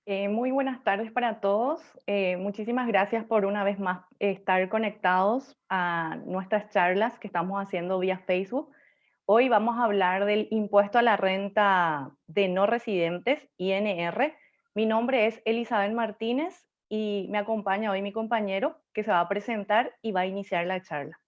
Muy buenas tardes para todos. Muchísimas gracias por una vez más estar conectados a nuestras charlas que estamos haciendo vía Facebook. Hoy vamos a hablar del impuesto a la renta de no residentes, INR. Mi nombre es Elizabeth Martínez y me acompaña hoy mi compañero que se va a presentar y va a iniciar la charla.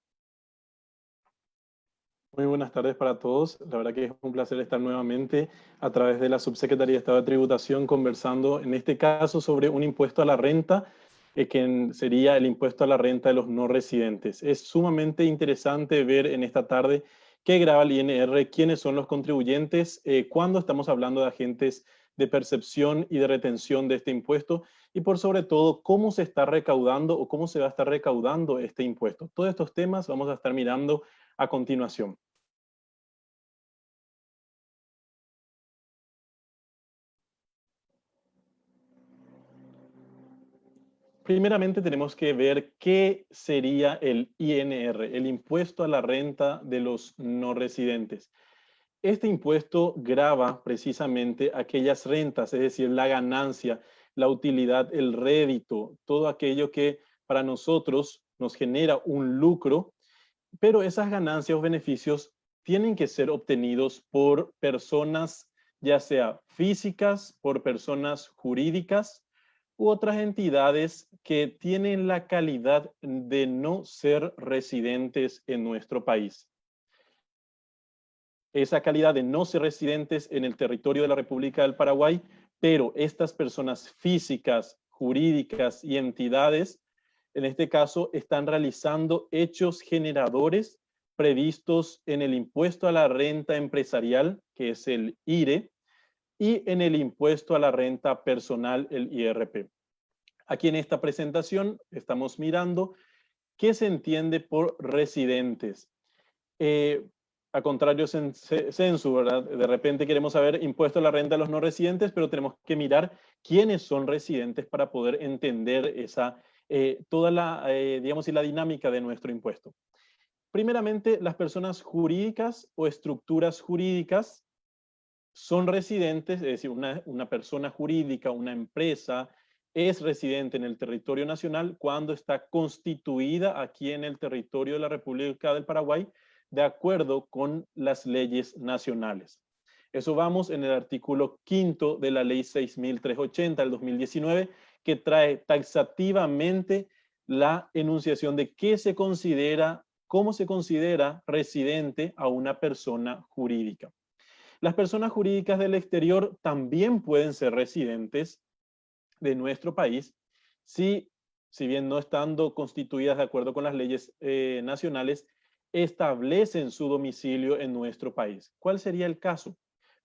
Muy buenas tardes para todos. La verdad que es un placer estar nuevamente a través de la Subsecretaría de Estado de Tributación conversando, en este caso, sobre un impuesto a la renta, que sería el impuesto a la renta de los no residentes. Es sumamente interesante ver en esta tarde qué grava el INR, quiénes son los contribuyentes, cuándo estamos hablando de agentes de percepción y de retención de este impuesto y por sobre todo cómo se está recaudando o cómo se va a estar recaudando este impuesto. Todos estos temas vamos a estar mirando a continuación. Primeramente tenemos que ver qué sería el INR, el impuesto a la renta de los no residentes. Este impuesto grava precisamente aquellas rentas, es decir, la ganancia, la utilidad, el rédito, todo aquello que para nosotros nos genera un lucro, pero esas ganancias o beneficios tienen que ser obtenidos por personas, ya sea físicas, por personas jurídicas u otras entidades que tienen la calidad de no ser residentes en nuestro país. Esa calidad de no ser residentes en el territorio de la República del Paraguay, pero estas personas físicas, jurídicas y entidades, en este caso, están realizando hechos generadores previstos en el impuesto a la renta empresarial, que es el IRE, y en el impuesto a la renta personal, el IRP. Aquí en esta presentación estamos mirando qué se entiende por residentes. A contrario censo, ¿verdad? De repente queremos saber impuesto a la renta de los no residentes, pero tenemos que mirar quiénes son residentes para poder entender toda la, digamos, y la dinámica de nuestro impuesto. Primeramente, las personas jurídicas o estructuras jurídicas son residentes, es decir, una persona jurídica, una empresa, es residente en el territorio nacional cuando está constituida aquí en el territorio de la República del Paraguay de acuerdo con las leyes nacionales. Eso vamos en el artículo 5 de la ley 6.380 del 2019, que trae taxativamente la enunciación de qué se considera, cómo se considera residente a una persona jurídica. Las personas jurídicas del exterior también pueden ser residentes de nuestro país si bien no estando constituidas de acuerdo con las leyes nacionales, establecen su domicilio en nuestro país. ¿Cuál sería el caso?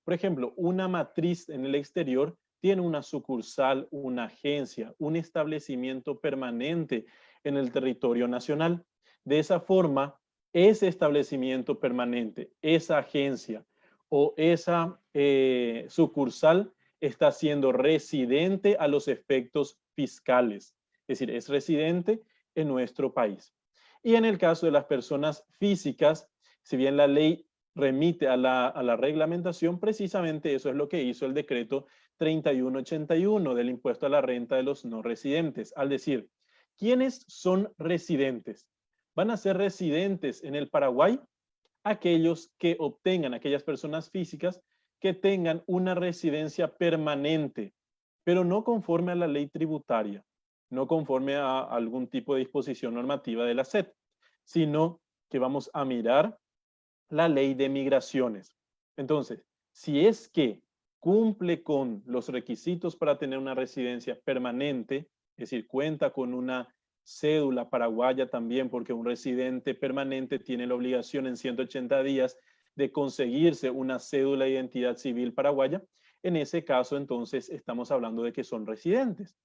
Por ejemplo, una matriz en el exterior tiene una sucursal, una agencia, un establecimiento permanente en el territorio nacional. De esa forma, ese establecimiento permanente, esa agencia o esa sucursal está siendo residente a los efectos fiscales, es decir, es residente en nuestro país. Y en el caso de las personas físicas, si bien la ley remite a la reglamentación, precisamente eso es lo que hizo el decreto 3181 del impuesto a la renta de los no residentes. Al decir, ¿quiénes son residentes? Van a ser residentes en el Paraguay aquellos que obtengan, aquellas personas físicas que tengan una residencia permanente, pero no conforme a la ley tributaria, no conforme a algún tipo de disposición normativa de la SED, sino que vamos a mirar la ley de migraciones. Entonces, si es que cumple con los requisitos para tener una residencia permanente, es decir, cuenta con una cédula paraguaya también, porque un residente permanente tiene la obligación en 180 días de conseguirse una cédula de identidad civil paraguaya. En ese caso, entonces, estamos hablando de que son residentes.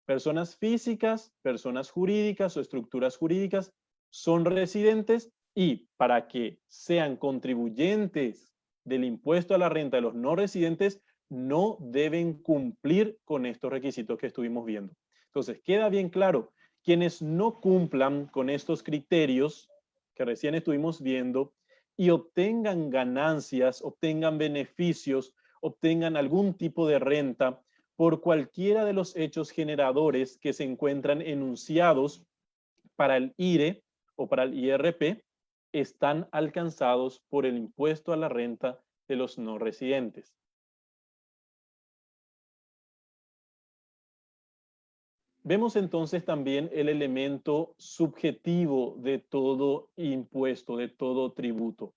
Personas físicas, personas jurídicas o estructuras jurídicas son residentes y para que sean contribuyentes del impuesto a la renta de los no residentes, no deben cumplir con estos requisitos que estuvimos viendo. Entonces, queda bien claro, quienes no cumplan con estos criterios que recién estuvimos viendo y obtengan ganancias, obtengan beneficios, obtengan algún tipo de renta por cualquiera de los hechos generadores que se encuentran enunciados para el IRE o para el IRP, están alcanzados por el impuesto a la renta de los no residentes. Vemos entonces también el elemento subjetivo de todo impuesto, de todo tributo.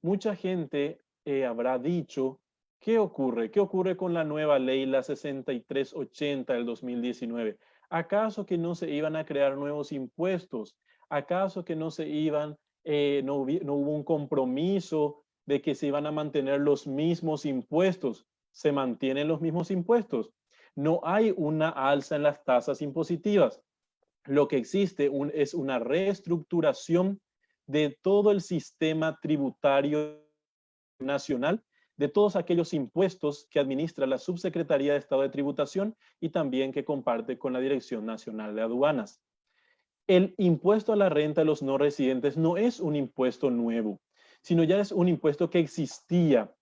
Mucha gente habrá dicho, ¿qué ocurre? ¿Qué ocurre con la nueva ley, la 6380 del 2019? ¿Acaso que no se iban a crear nuevos impuestos? ¿Acaso que no se iban, no hubo un compromiso de que se iban a mantener los mismos impuestos? ¿Se mantienen los mismos impuestos? No hay una alza en las tasas impositivas. Lo que existe es una reestructuración de todo el sistema tributario nacional, de todos aquellos impuestos que administra la Subsecretaría de Estado de Tributación y también que comparte con la Dirección Nacional de Aduanas. El impuesto a la renta de los no residentes no es un impuesto nuevo, sino ya es un impuesto que existía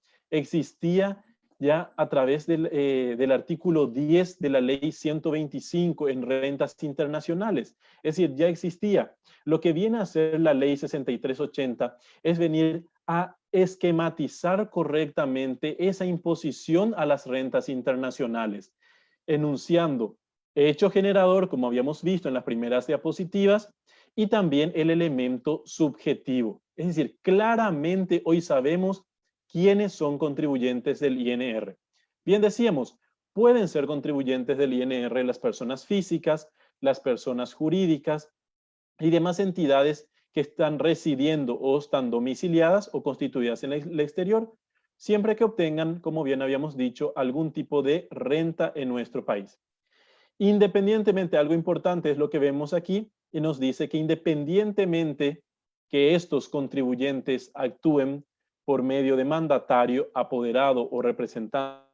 ya a través del artículo 10 de la ley 125 en rentas internacionales. Es decir, ya existía. Lo que viene a hacer la ley 6380 es venir a esquematizar correctamente esa imposición a las rentas internacionales, enunciando hecho generador, como habíamos visto en las primeras diapositivas, y también el elemento subjetivo. Es decir, claramente hoy sabemos quiénes son contribuyentes del INR. Bien decíamos, pueden ser contribuyentes del INR las personas físicas, las personas jurídicas y demás entidades que están residiendo o están domiciliadas o constituidas en el exterior, siempre que obtengan, como bien habíamos dicho, algún tipo de renta en nuestro país. Independientemente, algo importante es lo que vemos aquí y nos dice que independientemente que estos contribuyentes actúen por medio de mandatario, apoderado o representante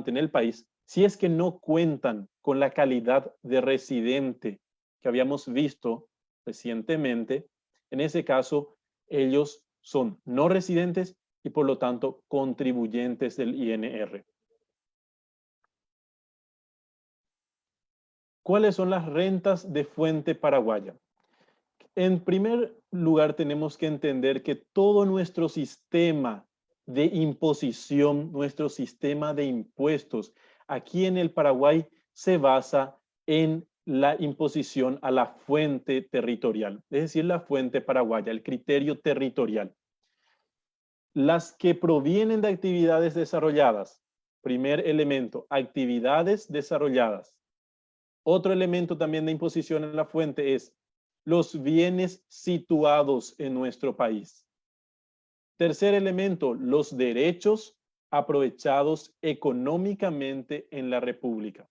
en el país, si es que no cuentan con la calidad de residente que habíamos visto recientemente, en ese caso ellos son no residentes y por lo tanto contribuyentes del INR. ¿Cuáles son las rentas de fuente paraguaya? En primer lugar, tenemos que entender que todo nuestro sistema de imposición, nuestro sistema de impuestos aquí en el Paraguay se basa en la imposición a la fuente territorial, es decir, la fuente paraguaya, el criterio territorial. Las que provienen de actividades desarrolladas, primer elemento, actividades desarrolladas. Otro elemento también de imposición en la fuente es los bienes situados en nuestro país. Tercer elemento, los derechos aprovechados económicamente en la República.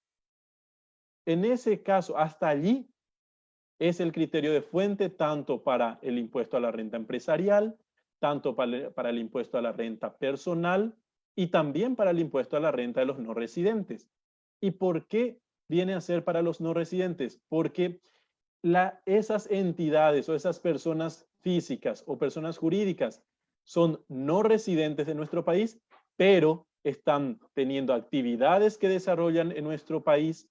En ese caso, hasta allí es el criterio de fuente tanto para el impuesto a la renta empresarial, tanto para el impuesto a la renta personal y también para el impuesto a la renta de los no residentes. ¿Y por qué viene a ser para los no residentes? Porque esas entidades o esas personas físicas o personas jurídicas son no residentes de nuestro país, pero están teniendo actividades que desarrollan en nuestro país,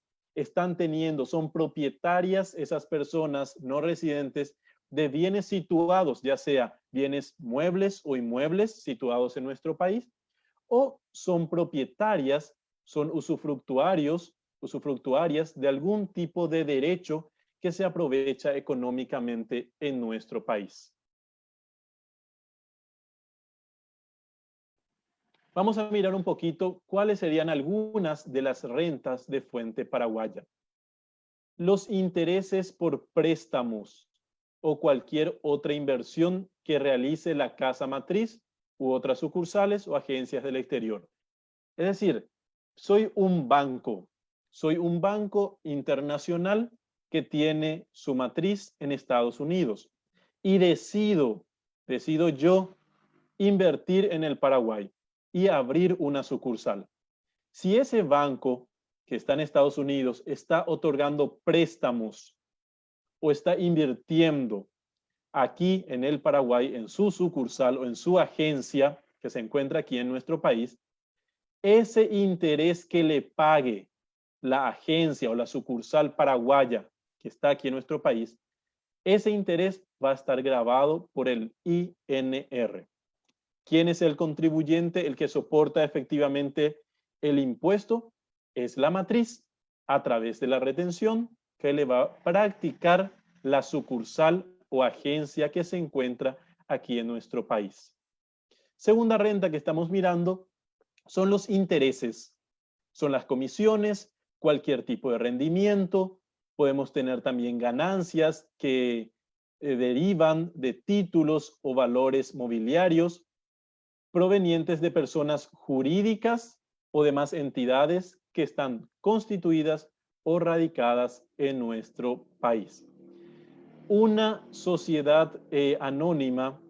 son propietarias esas personas no residentes de bienes situados, ya sea bienes muebles o inmuebles situados en nuestro país, o son propietarias, son usufructuarias de algún tipo de derecho que se aprovecha económicamente en nuestro país. Vamos a mirar un poquito cuáles serían algunas de las rentas de fuente paraguaya. Los intereses por préstamos o cualquier otra inversión que realice la casa matriz u otras sucursales o agencias del exterior. Es decir, soy un banco internacional que tiene su matriz en Estados Unidos y decido yo invertir en el Paraguay y abrir una sucursal. Si ese banco que está en Estados Unidos está otorgando préstamos o está invirtiendo aquí en el Paraguay, en su sucursal o en su agencia que se encuentra aquí en nuestro país, ese interés que le pague la agencia o la sucursal paraguaya que está aquí en nuestro país, ese interés va a estar grabado por el INR. ¿Quién es el contribuyente, el que soporta efectivamente el impuesto? Es la matriz a través de la retención que le va a practicar la sucursal o agencia que se encuentra aquí en nuestro país. Segunda renta que estamos mirando son los intereses, son las comisiones, cualquier tipo de rendimiento. Podemos tener también ganancias que derivan de títulos o valores mobiliarios provenientes de personas jurídicas o demás entidades que están constituidas o radicadas en nuestro país. Una sociedad anónima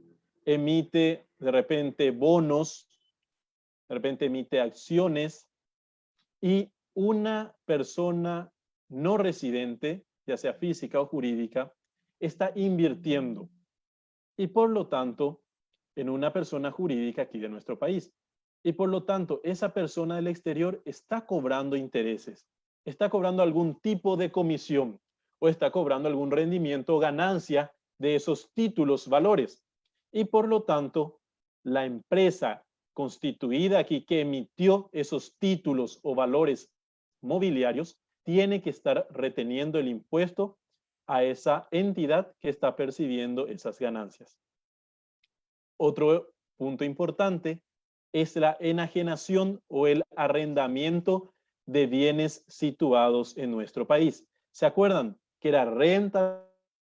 emite de repente bonos, de repente emite acciones, y una persona no residente, ya sea física o jurídica, está invirtiendo y por lo tanto en una persona jurídica aquí de nuestro país. Y por lo tanto, esa persona del exterior está cobrando intereses, está cobrando algún tipo de comisión o está cobrando algún rendimiento o ganancia de esos títulos, valores. Y por lo tanto, la empresa constituida aquí que emitió esos títulos o valores mobiliarios tiene que estar reteniendo el impuesto a esa entidad que está percibiendo esas ganancias. Otro punto importante es la enajenación o el arrendamiento de bienes situados en nuestro país. ¿Se acuerdan que era renta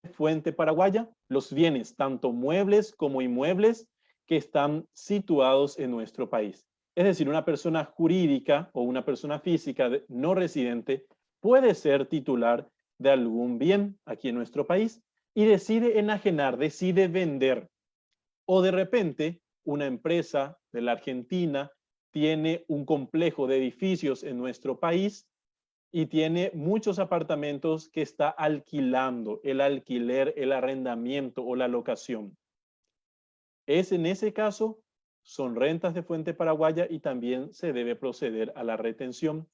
de fuente paraguaya? Los bienes, tanto muebles como inmuebles, que están situados en nuestro país. Es decir, una persona jurídica o una persona física no residente puede ser titular de algún bien aquí en nuestro país y decide enajenar, decide vender. O de repente, una empresa de la Argentina tiene un complejo de edificios en nuestro país y tiene muchos apartamentos que está alquilando, el alquiler, el arrendamiento o la locación. Es en ese caso, son rentas de fuente paraguaya y también se debe proceder a la retención.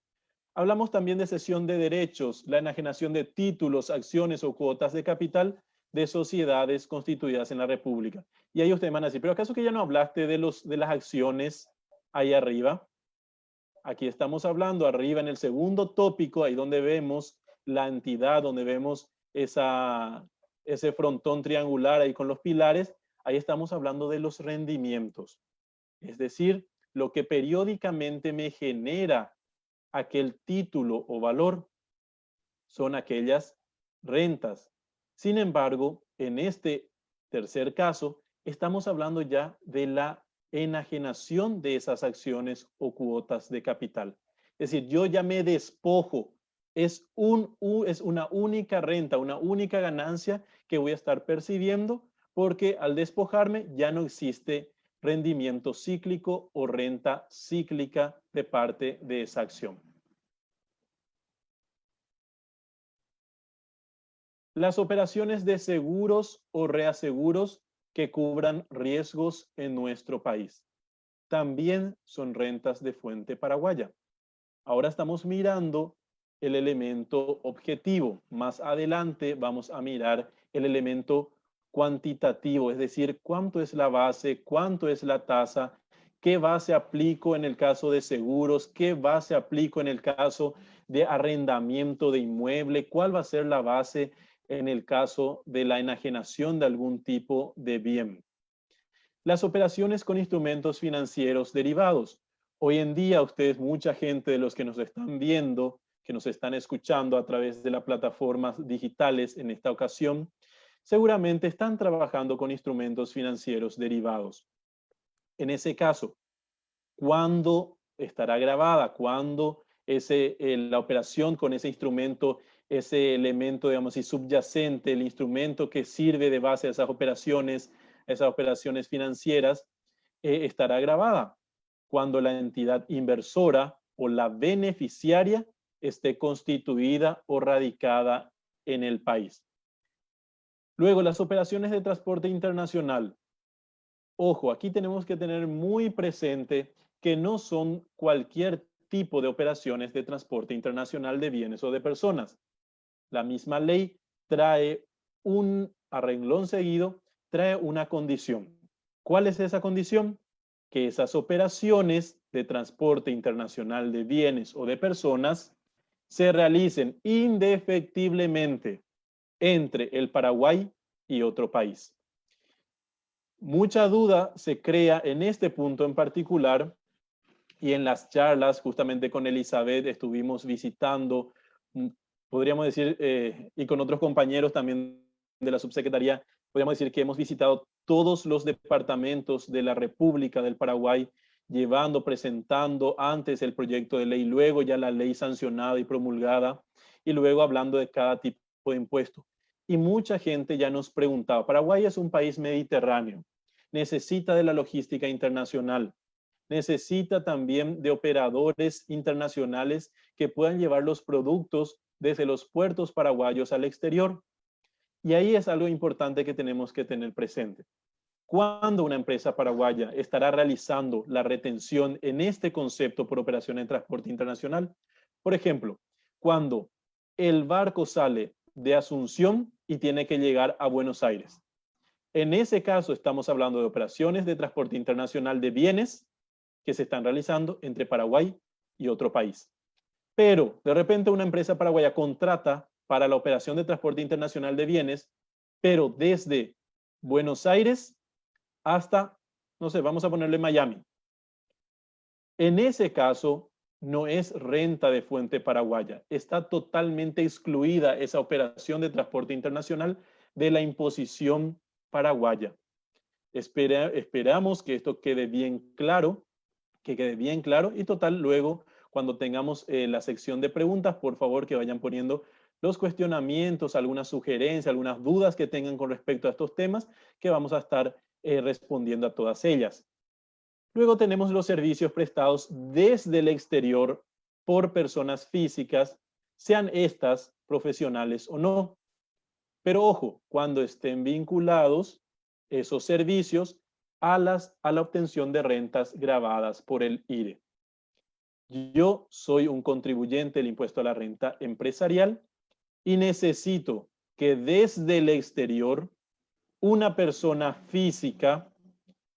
Hablamos también de cesión de derechos, la enajenación de títulos, acciones o cuotas de capital de sociedades constituidas en la República. Y ahí ustedes van a decir, pero ¿acaso que ya no hablaste de las acciones ahí arriba? Aquí estamos hablando arriba en el segundo tópico, ahí donde vemos la entidad, donde vemos ese frontón triangular ahí con los pilares, ahí estamos hablando de los rendimientos. Es decir, lo que periódicamente me genera aquel título o valor son aquellas rentas. Sin embargo, en este tercer caso, estamos hablando ya de la enajenación de esas acciones o cuotas de capital. Es decir, yo ya me despojo. Es una única renta, una única ganancia que voy a estar percibiendo porque al despojarme ya no existe rendimiento cíclico o renta cíclica de parte de esa acción. Las operaciones de seguros o reaseguros que cubran riesgos en nuestro país también son rentas de fuente paraguaya. Ahora estamos mirando el elemento objetivo. Más adelante vamos a mirar el elemento cuantitativo, es decir, cuánto es la base, cuánto es la tasa, qué base aplico en el caso de seguros, qué base aplico en el caso de arrendamiento de inmueble, cuál va a ser la base en el caso de la enajenación de algún tipo de bien. Las operaciones con instrumentos financieros derivados. Hoy en día, ustedes, mucha gente de los que nos están viendo, que nos están escuchando a través de las plataformas digitales en esta ocasión, seguramente están trabajando con instrumentos financieros derivados. En ese caso, ¿cuándo estará grabada? ¿Cuándo la operación con ese instrumento, ese elemento, digamos, y subyacente, el instrumento que sirve de base a esas operaciones financieras, estará grabada? Cuando la entidad inversora o la beneficiaria esté constituida o radicada en el país. Luego, las operaciones de transporte internacional. Ojo, aquí tenemos que tener muy presente que no son cualquier tipo de operaciones de transporte internacional de bienes o de personas. La misma ley trae a renglón seguido, trae una condición. ¿Cuál es esa condición? Que esas operaciones de transporte internacional de bienes o de personas se realicen indefectiblemente entre el Paraguay y otro país. Mucha duda se crea en este punto en particular, y en las charlas justamente con Elizabeth estuvimos visitando, podríamos decir, y con otros compañeros también de la subsecretaría, podríamos decir que hemos visitado todos los departamentos de la República del Paraguay, llevando, presentando antes el proyecto de ley, luego ya la ley sancionada y promulgada, y luego hablando de cada tipo de impuesto. Y mucha gente ya nos preguntaba, Paraguay es un país mediterráneo, necesita de la logística internacional, necesita también de operadores internacionales que puedan llevar los productos desde los puertos paraguayos al exterior. Y ahí es algo importante que tenemos que tener presente. ¿Cuándo una empresa paraguaya estará realizando la retención en este concepto por operación en transporte internacional? Por ejemplo, cuando el barco sale de Asunción y tiene que llegar a Buenos Aires. En ese caso estamos hablando de operaciones de transporte internacional de bienes que se están realizando entre Paraguay y otro país. Pero de repente una empresa paraguaya contrata para la operación de transporte internacional de bienes, pero desde Buenos Aires hasta, no sé, vamos a ponerle Miami. En ese caso, no es renta de fuente paraguaya. Está totalmente excluida esa operación de transporte internacional de la imposición paraguaya. Esperamos que esto quede bien claro, y total, luego cuando tengamos la sección de preguntas, por favor que vayan poniendo los cuestionamientos, algunas sugerencias, algunas dudas que tengan con respecto a estos temas, que vamos a estar respondiendo a todas ellas. Luego tenemos los servicios prestados desde el exterior por personas físicas, sean estas profesionales o no. Pero ojo, cuando estén vinculados esos servicios a la obtención de rentas gravadas por el IRE. Yo soy un contribuyente del impuesto a la renta empresarial y necesito que desde el exterior una persona física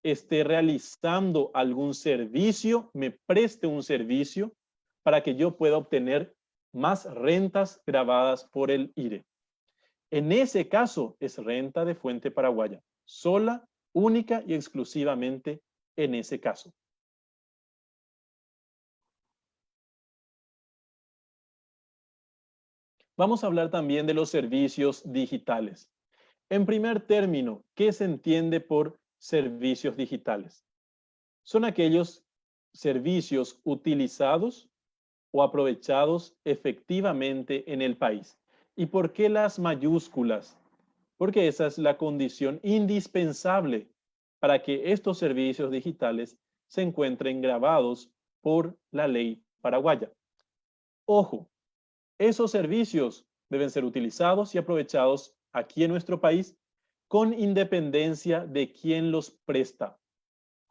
esté realizando algún servicio, me preste un servicio para que yo pueda obtener más rentas gravadas por el IRE. En ese caso es renta de fuente paraguaya, sola, única y exclusivamente en ese caso. Vamos a hablar también de los servicios digitales. En primer término, ¿qué se entiende por servicios digitales? Son aquellos servicios utilizados o aprovechados efectivamente en el país. ¿Y por qué las mayúsculas? Porque esa es la condición indispensable para que estos servicios digitales se encuentren grabados por la ley paraguaya. Ojo, esos servicios deben ser utilizados y aprovechados aquí en nuestro país con independencia de quién los presta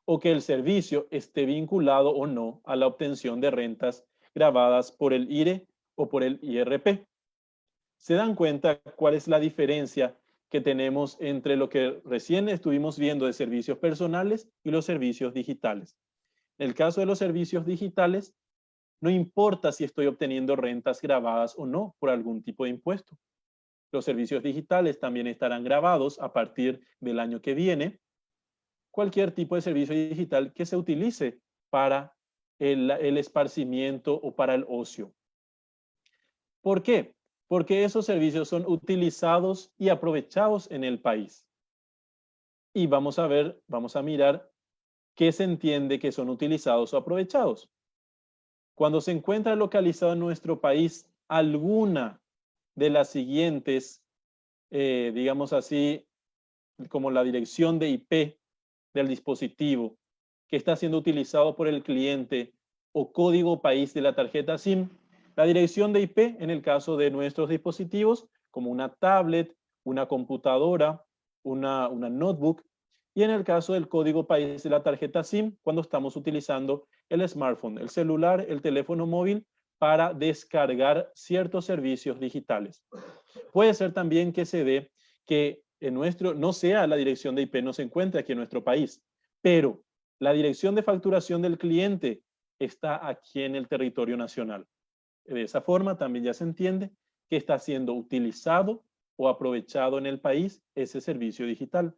o que el servicio esté vinculado o no a la obtención de rentas gravadas por el IRE o por el IRP. ¿Se dan cuenta cuál es la diferencia que tenemos entre lo que recién estuvimos viendo de servicios personales y los servicios digitales? En el caso de los servicios digitales, no importa si estoy obteniendo rentas gravadas o no por algún tipo de impuesto. Los servicios digitales también estarán gravados a partir del año que viene. Cualquier tipo de servicio digital que se utilice para el esparcimiento o para el ocio. ¿Por qué? Porque esos servicios son utilizados y aprovechados en el país. Y vamos a mirar qué se entiende que son utilizados o aprovechados. Cuando se encuentra localizado en nuestro país alguna de las siguientes, digamos así, como la dirección de IP del dispositivo que está siendo utilizado por el cliente o código país de la tarjeta SIM, la dirección de IP en el caso de nuestros dispositivos, como una tablet, una computadora, una notebook, Y en el caso del código país de la tarjeta SIM, cuando estamos utilizando el smartphone, el celular, el teléfono móvil para descargar ciertos servicios digitales. Puede ser también que se dé que no sea la dirección de IP, no se encuentre aquí en nuestro país, pero la dirección de facturación del cliente está aquí en el territorio nacional. De esa forma también ya se entiende que está siendo utilizado o aprovechado en el país ese servicio digital.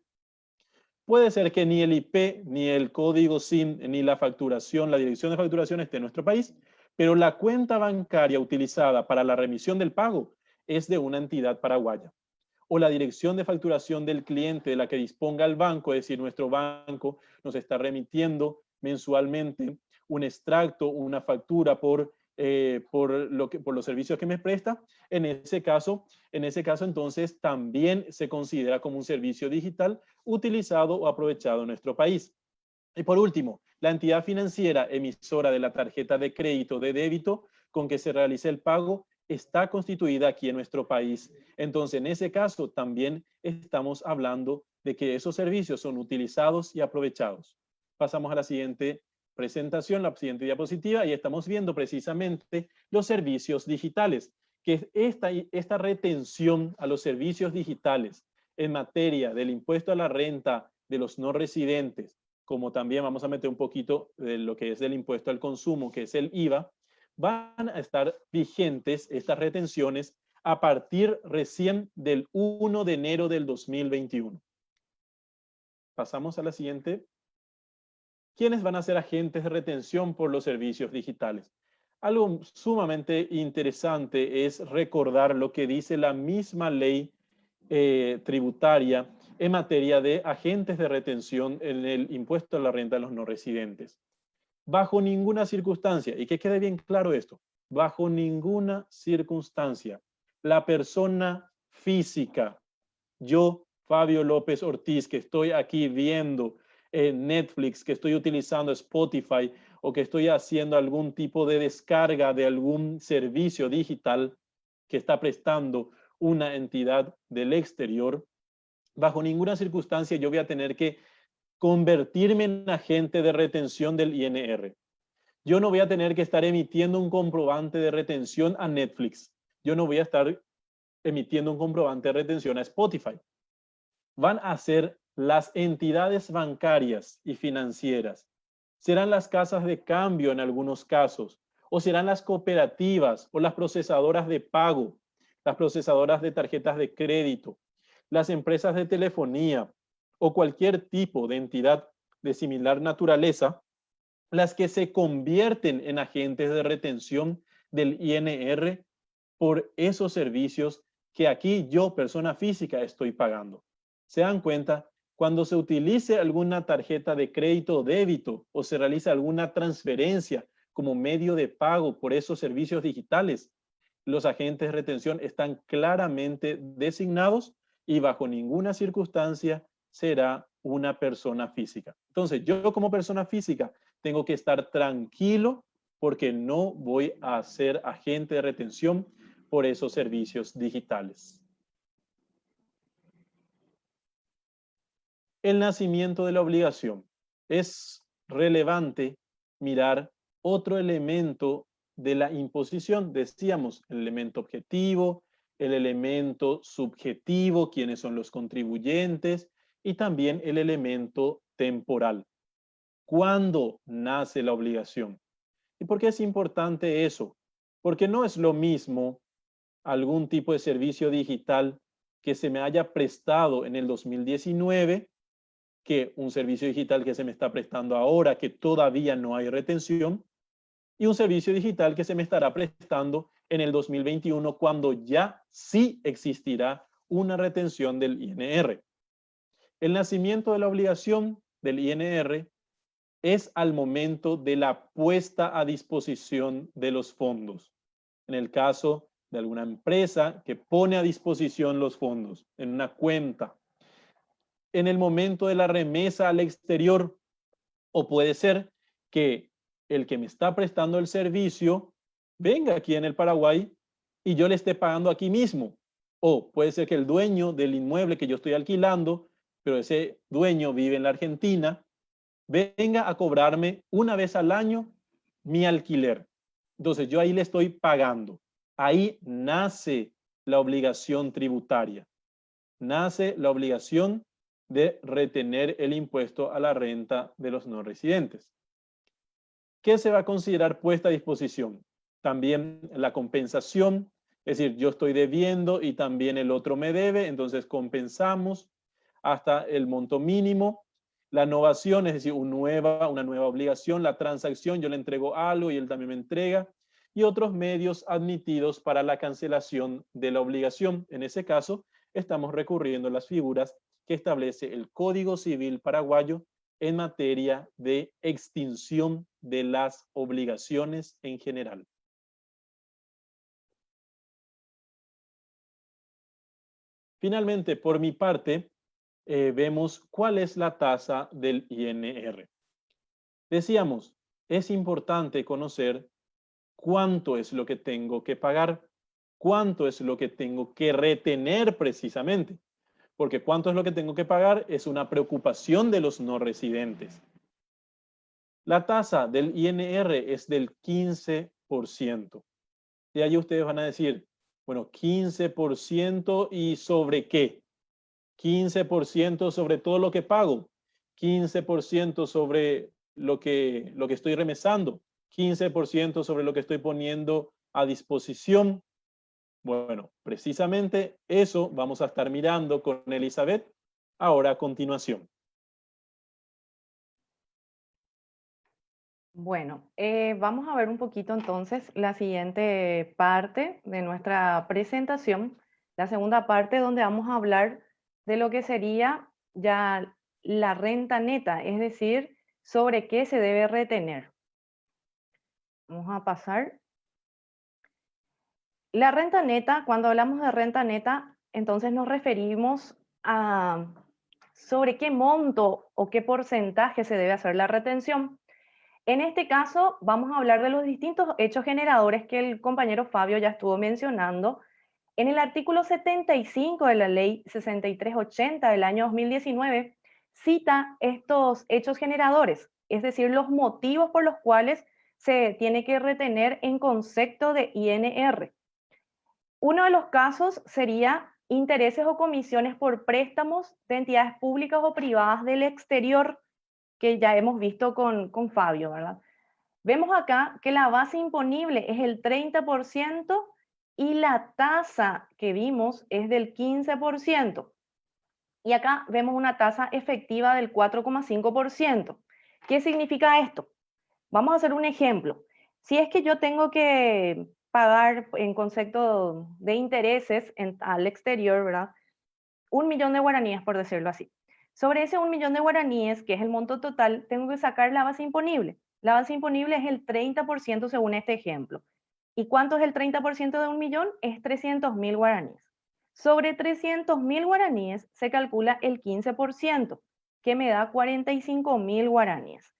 Puede ser que ni el IP, ni el código SIM, ni la facturación, la dirección de facturación esté en nuestro país, pero la cuenta bancaria utilizada para la remisión del pago es de una entidad paraguaya. O la dirección de facturación del cliente de la que disponga el banco, es decir, nuestro banco nos está remitiendo mensualmente un extracto, una factura por los servicios que me presta. En ese caso, entonces también se considera como un servicio digital utilizado o aprovechado en nuestro país. Y por último, la entidad financiera emisora de la tarjeta de crédito o de débito con que se realice el pago está constituida aquí en nuestro país. Entonces, en ese caso, también estamos hablando de que esos servicios son utilizados y aprovechados. Pasamos a la siguiente presentación, la siguiente diapositiva, y estamos viendo precisamente los servicios digitales, que esta retención a los servicios digitales en materia del impuesto a la renta de los no residentes, como también vamos a meter un poquito de lo que es el impuesto al consumo, que es el IVA, van a estar vigentes estas retenciones a partir recién del 1 de enero del 2021. Pasamos a la siguiente. ¿Quiénes van a ser agentes de retención por los servicios digitales? Algo sumamente interesante es recordar lo que dice la misma ley tributaria en materia de agentes de retención en el impuesto a la renta de los no residentes. Bajo ninguna circunstancia, y que quede bien claro esto, bajo ninguna circunstancia, la persona física, yo, Fabio López Ortiz, que estoy aquí viendo Netflix, que estoy utilizando Spotify o que estoy haciendo algún tipo de descarga de algún servicio digital que está prestando una entidad del exterior, bajo ninguna circunstancia yo voy a tener que convertirme en agente de retención del INR. Yo no voy a tener que estar emitiendo un comprobante de retención a Netflix. Yo no voy a estar emitiendo un comprobante de retención a Spotify. Van a ser las entidades bancarias y financieras. Serán las casas de cambio en algunos casos, o serán las cooperativas o las procesadoras de pago, las procesadoras de tarjetas de crédito, las empresas de telefonía o cualquier tipo de entidad de similar naturaleza, las que se convierten en agentes de retención del INR por esos servicios que aquí yo, persona física, estoy pagando. ¿Se dan cuenta? Cuando se utilice alguna tarjeta de crédito o débito o se realiza alguna transferencia como medio de pago por esos servicios digitales, los agentes de retención están claramente designados y bajo ninguna circunstancia será una persona física. Entonces, yo como persona física tengo que estar tranquilo porque no voy a ser agente de retención por esos servicios digitales. El nacimiento de la obligación. Es relevante mirar otro elemento de la imposición. Decíamos, el elemento objetivo, el elemento subjetivo, quiénes son los contribuyentes, y también el elemento temporal. ¿Cuándo nace la obligación? ¿Y por qué es importante eso? Porque no es lo mismo algún tipo de servicio digital que se me haya prestado en el 2019 que un servicio digital que se me está prestando ahora, que todavía no hay retención, y un servicio digital que se me estará prestando en el 2021 cuando ya sí existirá una retención del INR. El nacimiento de la obligación del INR es al momento de la puesta a disposición de los fondos. En el caso de alguna empresa que pone a disposición los fondos en una cuenta, en el momento de la remesa al exterior, o puede ser que el que me está prestando el servicio venga aquí en el Paraguay y yo le esté pagando aquí mismo. O puede ser que el dueño del inmueble que yo estoy alquilando pero ese dueño vive en la Argentina, venga a cobrarme una vez al año mi alquiler. Entonces yo ahí le estoy pagando. Ahí nace la obligación tributaria. Nace la obligación de retener el impuesto a la renta de los no residentes. ¿Qué se va a considerar puesta a disposición? También la compensación, es decir, yo estoy debiendo y también el otro me debe, entonces compensamos hasta el monto mínimo. La novación, es decir, una nueva obligación, la transacción, yo le entrego algo y él también me entrega, y otros medios admitidos para la cancelación de la obligación. En ese caso, estamos recurriendo a las figuras que establece el Código Civil paraguayo en materia de extinción de las obligaciones en general. Finalmente, por mi parte, vemos cuál es la tasa del INR. Decíamos, es importante conocer cuánto es lo que tengo que pagar, cuánto es lo que tengo que retener precisamente, porque cuánto es lo que tengo que pagar es una preocupación de los no residentes. La tasa del INR es del 15%. Y ahí ustedes van a decir, bueno, 15% y ¿sobre qué? 15% sobre todo lo que pago, 15% sobre lo que estoy remesando, 15% sobre lo que estoy poniendo a disposición. Bueno, precisamente eso vamos a estar mirando con Elizabeth ahora a continuación. Bueno, vamos a ver un poquito entonces la siguiente parte de nuestra presentación, la segunda parte donde vamos a hablar de lo que sería ya la renta neta, es decir, sobre qué se debe retener. Vamos a pasar. La renta neta, cuando hablamos de renta neta, entonces nos referimos a sobre qué monto o qué porcentaje se debe hacer la retención. En este caso, vamos a hablar de los distintos hechos generadores que el compañero Fabio ya estuvo mencionando. En el artículo 75 de la ley 6380 del año 2019, cita estos hechos generadores, es decir, los motivos por los cuales se tiene que retener en concepto de INR. Uno de los casos sería intereses o comisiones por préstamos de entidades públicas o privadas del exterior, que ya hemos visto con Fabio, ¿verdad? Vemos acá que la base imponible es el 30% y la tasa que vimos es del 15%. Y acá vemos una tasa efectiva del 4,5%. ¿Qué significa esto? Vamos a hacer un ejemplo. Si es que yo tengo que pagar en concepto de intereses al exterior, ¿verdad? 1 millón de guaraníes, por decirlo así. Sobre ese 1 millón de guaraníes, que es el monto total, tengo que sacar la base imponible. La base imponible es el 30% según este ejemplo. ¿Y cuánto es el 30% de 1 millón? Es 300.000 guaraníes. Sobre 300.000 guaraníes se calcula el 15%, que me da 45.000 guaraníes.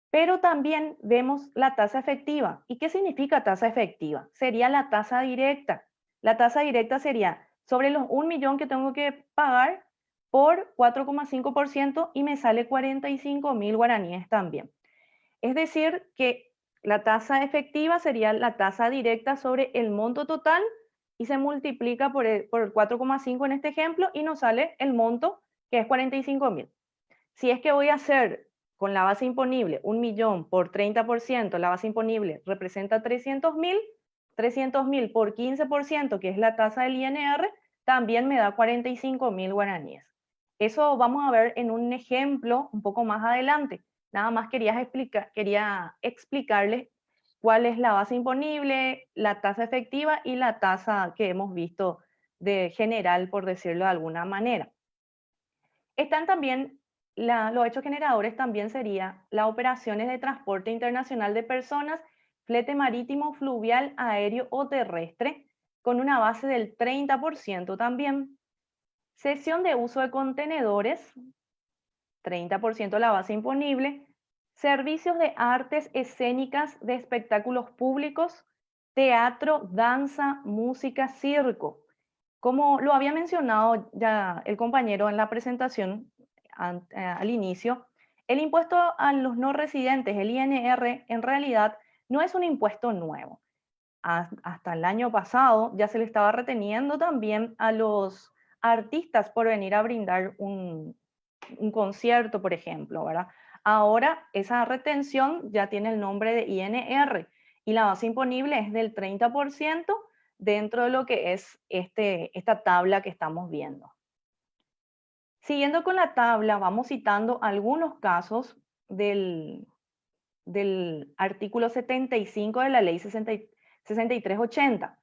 Pero también vemos la tasa efectiva. ¿Y qué significa tasa efectiva? Sería la tasa directa. La tasa directa sería sobre los 1 millón que tengo que pagar por 4,5% y me sale 45.000 guaraníes también. Es decir, que la tasa efectiva sería la tasa directa sobre el monto total y se multiplica por el 4,5 en este ejemplo y nos sale el monto que es 45.000. Si es que voy a hacer con la base imponible 1 millón por 30%, la base imponible representa 300.000, 300.000 por 15%, que es la tasa del INR, también me da 45.000 guaraníes. Eso vamos a ver en un ejemplo un poco más adelante. Nada más quería explicarles cuál es la base imponible, la tasa efectiva y la tasa que hemos visto de general, por decirlo de alguna manera. Están también los hechos generadores, también sería las operaciones de transporte internacional de personas, flete marítimo, fluvial, aéreo o terrestre, con una base del 30% también. Cesión de uso de contenedores, 30% la base imponible. Servicios de artes escénicas de espectáculos públicos, teatro, danza, música, circo. Como lo había mencionado ya el compañero en la presentación al inicio, el impuesto a los no residentes, el INR, en realidad no es un impuesto nuevo. Hasta el año pasado ya se le estaba reteniendo también a los artistas por venir a brindar un concierto, por ejemplo, ¿verdad? Ahora esa retención ya tiene el nombre de INR y la base imponible es del 30% dentro de lo que es esta tabla que estamos viendo. Siguiendo con la tabla, vamos citando algunos casos del artículo 75 de la ley 6380.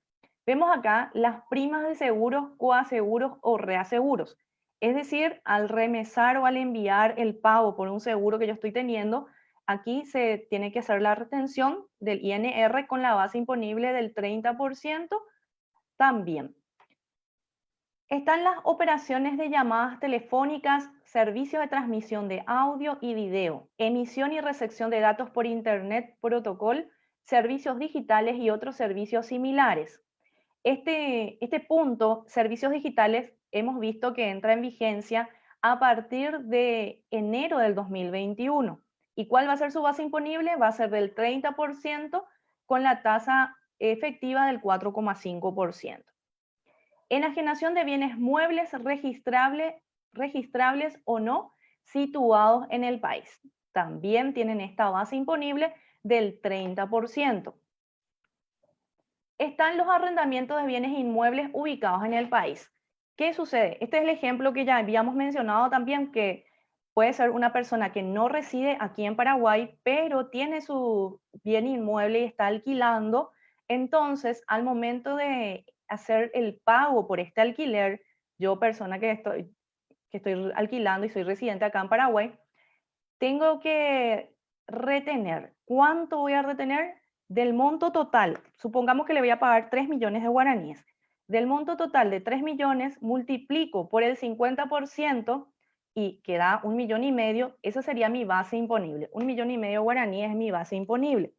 Vemos acá las primas de seguros, coaseguros o reaseguros. Es decir, al remesar o al enviar el pago por un seguro que yo estoy teniendo, aquí se tiene que hacer la retención del INR con la base imponible del 30% también. Están las operaciones de llamadas telefónicas, servicios de transmisión de audio y video, emisión y recepción de datos por Internet Protocol, servicios digitales y otros servicios similares. Este punto, servicios digitales, hemos visto que entra en vigencia a partir de enero del 2021. ¿Y cuál va a ser su base imponible? Va a ser del 30% con la tasa efectiva del 4,5%. Enajenación de bienes muebles registrables o no situados en el país. También tienen esta base imponible del 30%. Están los arrendamientos de bienes inmuebles ubicados en el país. ¿Qué sucede? Este es el ejemplo que ya habíamos mencionado también, que puede ser una persona que no reside aquí en Paraguay, pero tiene su bien inmueble y está alquilando. Entonces, al momento de hacer el pago por este alquiler, yo persona que estoy alquilando y soy residente acá en Paraguay, tengo que retener. ¿Cuánto voy a retener? Del monto total. Supongamos que le voy a pagar 3 millones de guaraníes. Del monto total de 3 millones, multiplico por el 50% y queda 1,5 millones. Esa sería mi base imponible. 1,5 millones de guaraníes es mi base imponible.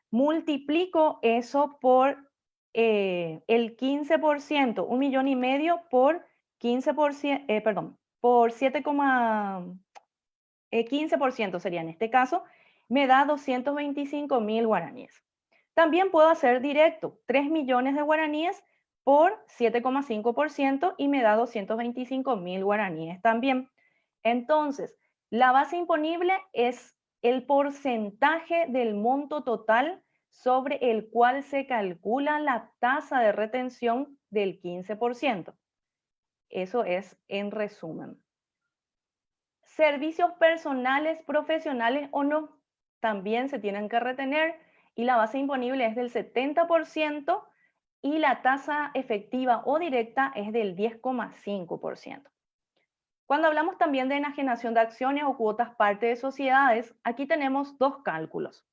Multiplico eso por el 15%, 1,5 millones por 15%, por 15% sería en este caso, me da 225.000 guaraníes. También puedo hacer directo, 3 millones de guaraníes por 7,5% y me da 225.000 guaraníes también. Entonces, la base imponible es el porcentaje del monto total sobre el cual se calcula la tasa de retención del 15%. Eso es en resumen. Servicios personales, profesionales o no, también se tienen que retener y la base imponible es del 70% y la tasa efectiva o directa es del 10,5%. Cuando hablamos también de enajenación de acciones o cuotas parte de sociedades, aquí tenemos dos cálculos.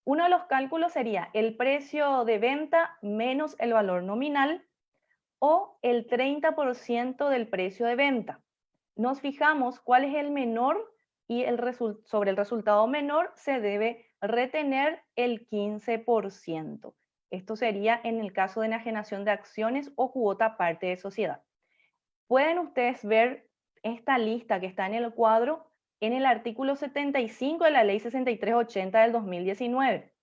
Uno de los cálculos sería el precio de venta menos el valor nominal o el 30% del precio de venta. Nos fijamos cuál es el menor y sobre el resultado menor se debe retener el 15%. Esto sería en el caso de enajenación de acciones o cuota parte de sociedad. Pueden ustedes ver esta lista que está en el cuadro en el artículo 75 de la ley 6380 del 2019.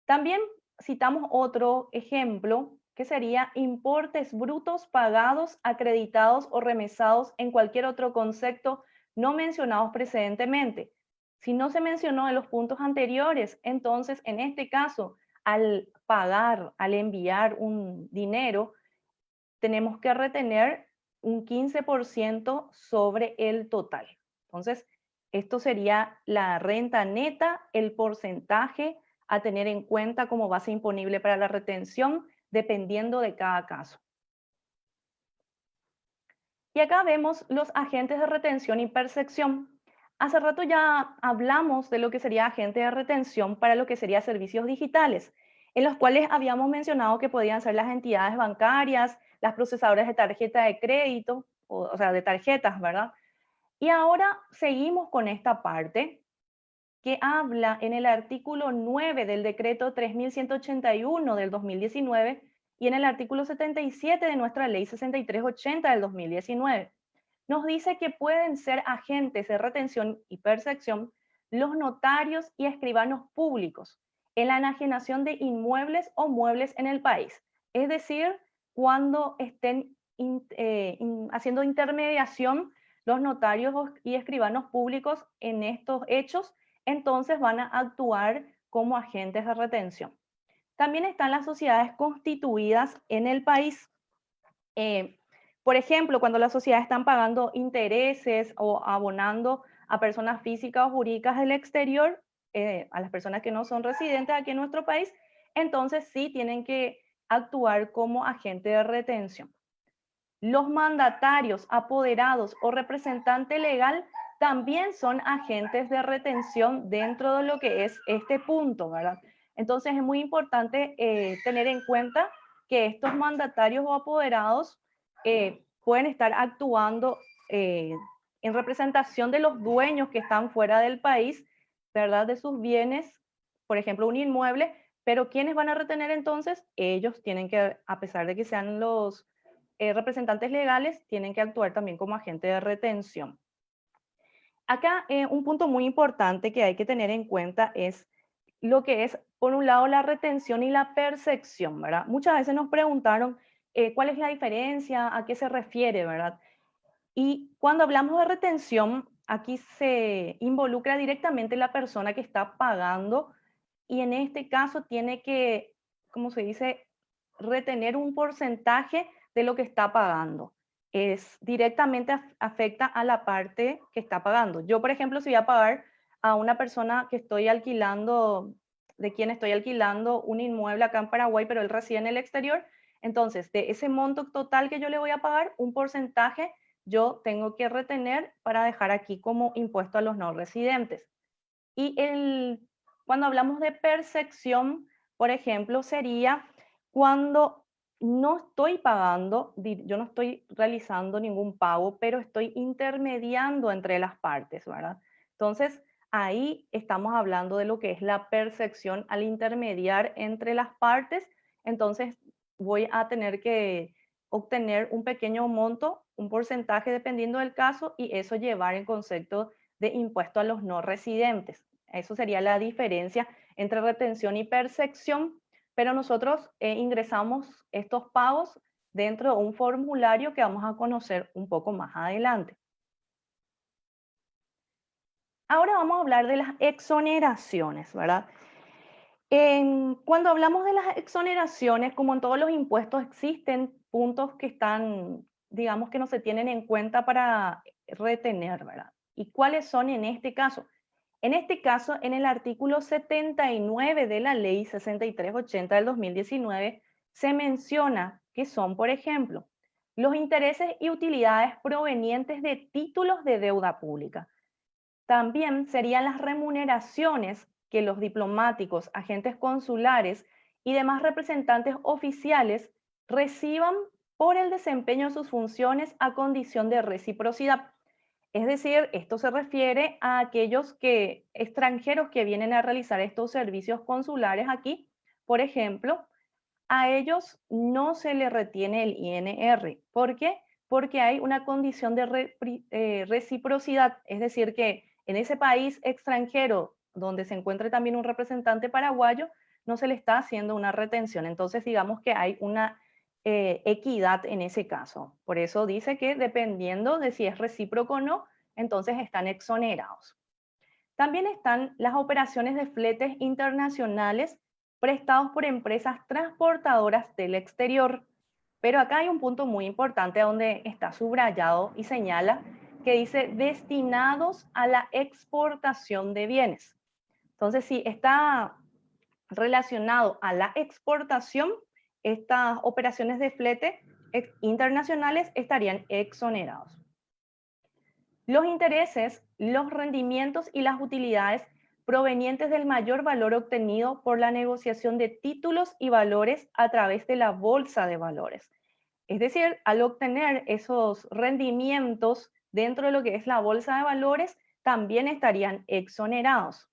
También citamos otro ejemplo que sería importes brutos pagados, acreditados o remesados en cualquier otro concepto no mencionados precedentemente. Si no se mencionó en los puntos anteriores, entonces en este caso, al pagar, al enviar un dinero, tenemos que retener un 15% sobre el total. Entonces, esto sería la renta neta, el porcentaje a tener en cuenta como base imponible para la retención, dependiendo de cada caso. Y acá vemos los agentes de retención y percepción. Hace rato ya hablamos de lo que sería agente de retención para lo que sería servicios digitales, en los cuales habíamos mencionado que podían ser las entidades bancarias, las procesadoras de tarjeta de crédito, o sea, de tarjetas, ¿verdad? Y ahora seguimos con esta parte que habla en el artículo 9 del decreto 3181 del 2019, y en el artículo 77 de nuestra ley 6380 del 2019. Nos dice que pueden ser agentes de retención y percepción los notarios y escribanos públicos en la enajenación de inmuebles o muebles en el país. Es decir, cuando estén haciendo intermediación los notarios y escribanos públicos en estos hechos, entonces van a actuar como agentes de retención. También están las sociedades constituidas en el país. Por ejemplo, cuando las sociedades están pagando intereses o abonando a personas físicas o jurídicas del exterior, a las personas que no son residentes aquí en nuestro país, entonces sí tienen que actuar como agente de retención. Los mandatarios, apoderados o representante legal también son agentes de retención dentro de lo que es este punto, ¿verdad? Entonces es muy importante tener en cuenta que estos mandatarios o apoderados pueden estar actuando en representación de los dueños que están fuera del país, ¿verdad? De sus bienes, por ejemplo, un inmueble, pero ¿quiénes van a retener entonces? Ellos tienen que, a pesar de que sean los representantes legales, tienen que actuar también como agente de retención. Acá un punto muy importante que hay que tener en cuenta es lo que es, por un lado, la retención y la percepción, ¿verdad? Muchas veces nos preguntaron cuál es la diferencia, a qué se refiere, ¿verdad? Y cuando hablamos de retención, aquí se involucra directamente la persona que está pagando y en este caso tiene que, ¿cómo se dice?, retener un porcentaje de lo que está pagando. Es directamente afecta a la parte que está pagando. Yo, por ejemplo, si voy a pagar a una persona que estoy alquilando, de quien estoy alquilando un inmueble acá en Paraguay, pero él reside en el exterior, entonces de ese monto total que yo le voy a pagar, un porcentaje yo tengo que retener para dejar aquí como impuesto a los no residentes. Y cuando hablamos de percepción, por ejemplo, sería cuando no estoy pagando, yo no estoy realizando ningún pago, pero estoy intermediando entre las partes, ¿verdad? Entonces, ahí estamos hablando de lo que es la percepción al intermediar entre las partes. Entonces, voy a tener que obtener un pequeño monto, un porcentaje dependiendo del caso, y eso llevar en concepto de impuesto a los no residentes. Eso sería la diferencia entre retención y percepción, pero nosotros ingresamos estos pagos dentro de un formulario que vamos a conocer un poco más adelante. Ahora vamos a hablar de las exoneraciones, ¿verdad? Cuando hablamos de las exoneraciones, como en todos los impuestos, existen puntos que están, digamos, que no se tienen en cuenta para retener, ¿verdad? ¿Y cuáles son en este caso? En este caso, en el artículo 79 de la ley 6380 del 2019, se menciona que son, por ejemplo, los intereses y utilidades provenientes de títulos de deuda pública. También serían las remuneraciones que los diplomáticos, agentes consulares y demás representantes oficiales reciban por el desempeño de sus funciones a condición de reciprocidad. Es decir, esto se refiere a aquellos extranjeros que vienen a realizar estos servicios consulares aquí. Por ejemplo, a ellos no se les retiene el INR. ¿Por qué? Porque hay una condición de reciprocidad, es decir, que en ese país extranjero donde se encuentre también un representante paraguayo, no se le está haciendo una retención. Entonces, digamos que hay una equidad en ese caso. Por eso dice que dependiendo de si es recíproco o no, entonces están exonerados. También están las operaciones de fletes internacionales prestados por empresas transportadoras del exterior. Pero acá hay un punto muy importante donde está subrayado y señala que dice destinados a la exportación de bienes. Entonces, si está relacionado a la exportación, estas operaciones de flete internacionales estarían exonerados. Los intereses, los rendimientos y las utilidades provenientes del mayor valor obtenido por la negociación de títulos y valores a través de la bolsa de valores. Es decir, al obtener esos rendimientos dentro de lo que es la bolsa de valores, también estarían exonerados.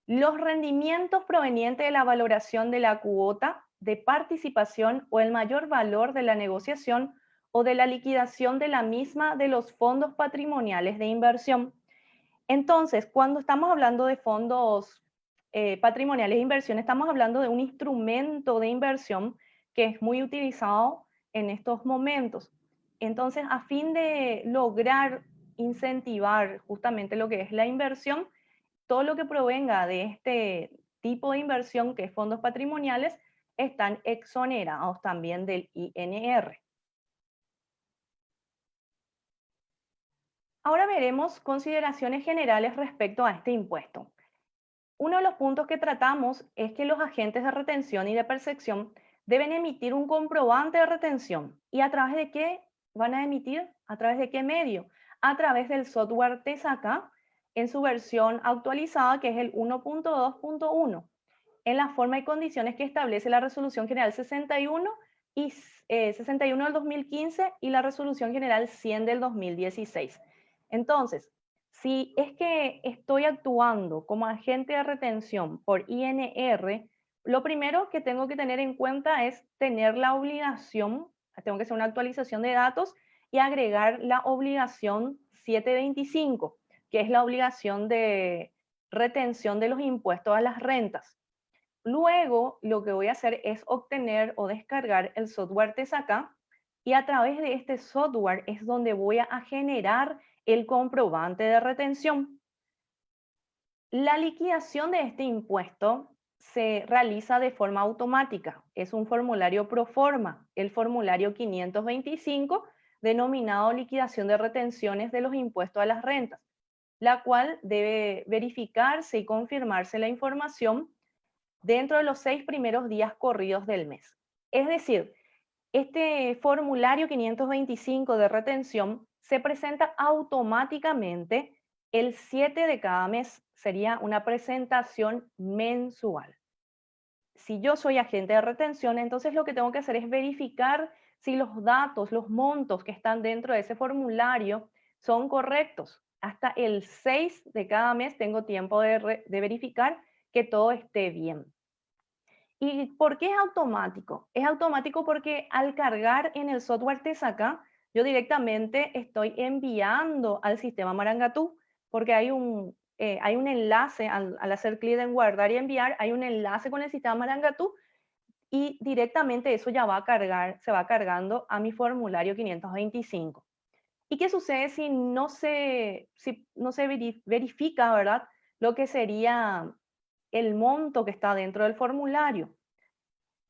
Los rendimientos provenientes de la valoración de la cuota de participación o el mayor valor de la negociación o de la liquidación de la misma de los fondos patrimoniales de inversión. Entonces, cuando estamos hablando de fondos patrimoniales de inversión, estamos hablando de un instrumento de inversión que es muy utilizado en estos momentos. Entonces, a fin de lograr incentivar justamente lo que es la inversión, todo lo que provenga de este tipo de inversión, que es fondos patrimoniales, están exonerados también del INR. Ahora veremos consideraciones generales respecto a este impuesto. Uno de los puntos que tratamos es que los agentes de retención y de percepción deben emitir un comprobante de retención. ¿Y a través de qué van a emitir? ¿A través de qué medio? A través del software TESACA en su versión actualizada, que es el 1.2.1, en la forma y condiciones que establece la Resolución General 61 y 61 del 2015 y la Resolución General 100 del 2016. Entonces, si es que estoy actuando como agente de retención por INR, lo primero que tengo que tener en cuenta es tener la obligación, tengo que hacer una actualización de datos y agregar la obligación 725, que es la obligación de retención de los impuestos a las rentas. Luego, lo que voy a hacer es obtener o descargar el software TESACA y a través de este software es donde voy a generar el comprobante de retención. La liquidación de este impuesto se realiza de forma automática. Es un formulario pro forma, el formulario 525, denominado liquidación de retenciones de los impuestos a las rentas, la cual debe verificarse y confirmarse la información dentro de los 6 primeros días corridos del mes. Es decir, este formulario 525 de retención se presenta automáticamente el 7 de cada mes. Sería una presentación mensual. Si yo soy agente de retención, entonces lo que tengo que hacer es verificar si los datos, los montos que están dentro de ese formulario son correctos. Hasta el 6 de cada mes tengo tiempo de verificar que todo esté bien. ¿Y por qué es automático? Es automático porque al cargar en el software TESACA, yo directamente estoy enviando al sistema Marangatú, porque hay un enlace, al hacer clic en guardar y enviar, hay un enlace con el sistema Marangatú y directamente eso ya va a cargar, se va cargando a mi formulario 525. ¿Y qué sucede si no se verifica, ¿verdad? Lo que sería el monto que está dentro del formulario.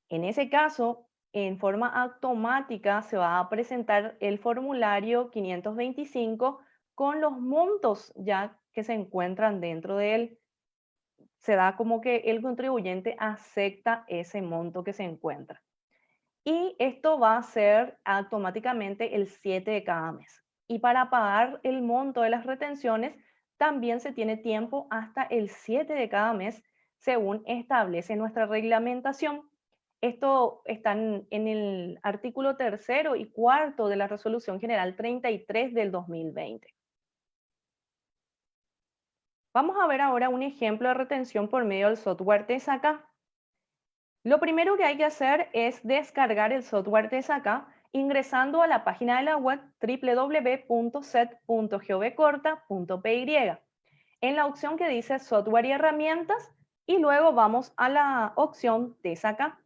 En ese caso, en forma automática se va a presentar el formulario 525 con los montos ya que se encuentran dentro de él. Se da como que el contribuyente acepta ese monto que se encuentra. Y esto va a ser automáticamente el 7 de cada mes. Y para pagar el monto de las retenciones, también se tiene tiempo hasta el 7 de cada mes, según establece nuestra reglamentación. Esto está en el artículo 3º y 4º de la Resolución General 33 del 2020. Vamos a ver ahora un ejemplo de retención por medio del software TESACA. Lo primero que hay que hacer es descargar el software TESACA ingresando a la página de la web www.set.govcorta.py en la opción que dice software y herramientas y luego vamos a la opción TESACA.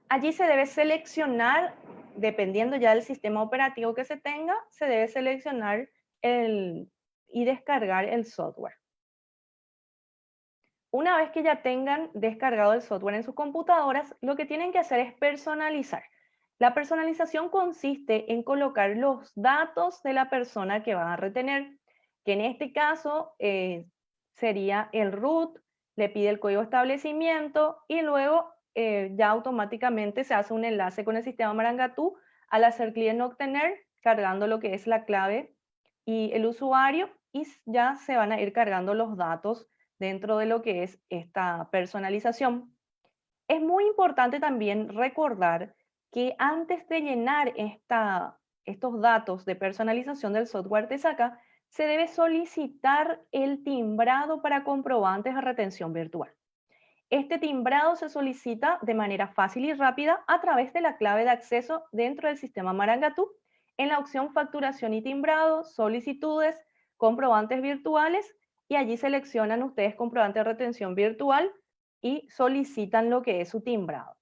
Allí se debe seleccionar, dependiendo ya del sistema operativo que se tenga, se debe seleccionar y descargar el software. Una vez que ya tengan descargado el software en sus computadoras, lo que tienen que hacer es personalizar. La personalización consiste en colocar los datos de la persona que van a retener, que en este caso sería el root, le pide el código de establecimiento y luego ya automáticamente se hace un enlace con el sistema Marangatú al hacer clic en obtener, cargando lo que es la clave y el usuario y ya se van a ir cargando los datos dentro de lo que es esta personalización. Es muy importante también recordar que antes de llenar estos datos de personalización del software TESACA, se debe solicitar el timbrado para comprobantes de retención virtual. Este timbrado se solicita de manera fácil y rápida a través de la clave de acceso dentro del sistema Marangatú en la opción Facturación y timbrado, solicitudes, comprobantes virtuales, y allí seleccionan ustedes comprobante de retención virtual y solicitan lo que es su timbrado.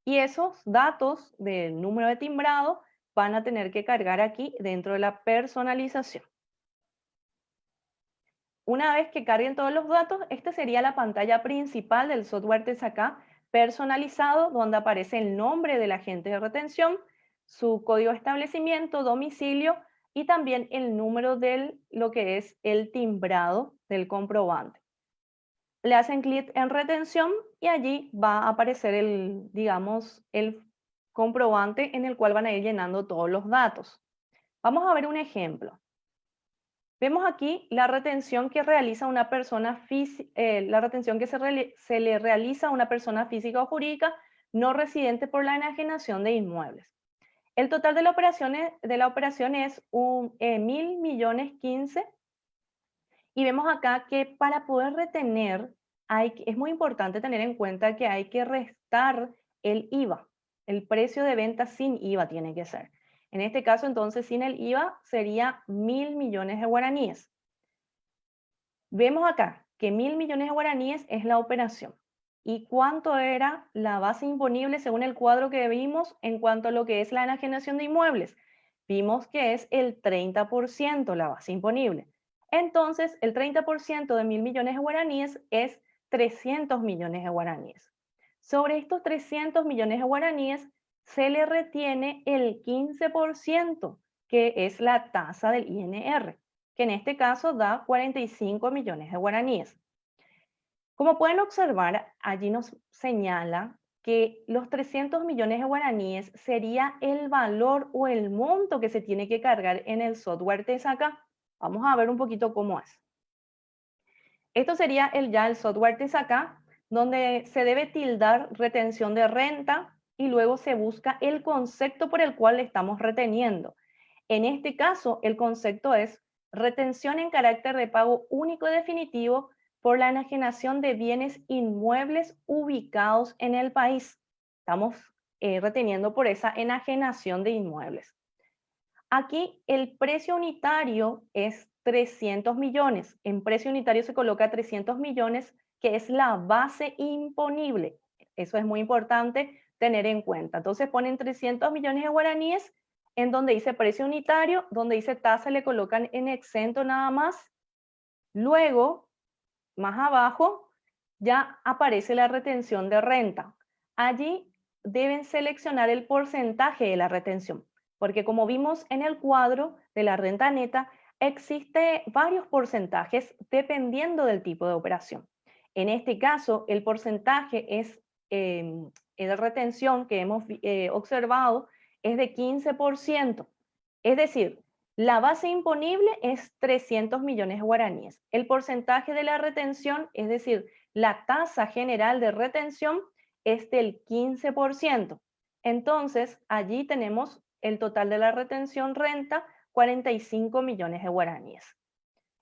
Y esos datos del número de timbrado van a tener que cargar aquí dentro de la personalización. Una vez que carguen todos los datos, esta sería la pantalla principal del software TSACA personalizado, donde aparece el nombre del agente de retención, su código de establecimiento, domicilio y también el número de lo que es el timbrado del comprobante. Le hacen clic en retención y allí va a aparecer el, digamos, el comprobante en el cual van a ir llenando todos los datos. Vamos a ver un ejemplo. Vemos aquí la retención que realiza una persona física, la retención que se le realiza a una persona física o jurídica no residente por la enajenación de inmuebles. El total de la operación es 1.000.015.000 y vemos acá que para poder retener es muy importante tener en cuenta que hay que restar el IVA. El precio de venta sin IVA tiene que ser. En este caso, entonces, sin el IVA sería 1.000 millones de guaraníes. Vemos acá que 1.000 millones de guaraníes es la operación. ¿Y cuánto era la base imponible según el cuadro que vimos en cuanto a lo que es la enajenación de inmuebles? Vimos que es el 30% la base imponible. Entonces, el 30% de 1.000 millones de guaraníes es 300 millones de guaraníes. Sobre estos 300 millones de guaraníes se le retiene el 15%, que es la tasa del INR, que en este caso da 45 millones de guaraníes. Como pueden observar, allí nos señala que los 300 millones de guaraníes sería el valor o el monto que se tiene que cargar en el software TSACA. Vamos a ver un poquito cómo es. Esto sería el software TSACA, donde se debe tildar retención de renta y luego se busca el concepto por el cual le estamos reteniendo. En este caso, el concepto es retención en carácter de pago único y definitivo por la enajenación de bienes inmuebles ubicados en el país. Estamos reteniendo por esa enajenación de inmuebles. Aquí el precio unitario es 300 millones. En precio unitario se coloca 300 millones, que es la base imponible. Eso es muy importante tener en cuenta. Entonces ponen 300 millones de guaraníes en donde dice precio unitario, donde dice tasa le colocan en exento nada más. Luego, más abajo, ya aparece la retención de renta. Allí deben seleccionar el porcentaje de la retención, porque como vimos en el cuadro de la renta neta, existe varios porcentajes dependiendo del tipo de operación. En este caso, el porcentaje es de retención que hemos observado es de 15%. Es decir, la base imponible es 300 millones de guaraníes. El porcentaje de la retención, es decir, la tasa general de retención, es del 15%. Entonces, allí tenemos el total de la retención renta, 45 millones de guaraníes.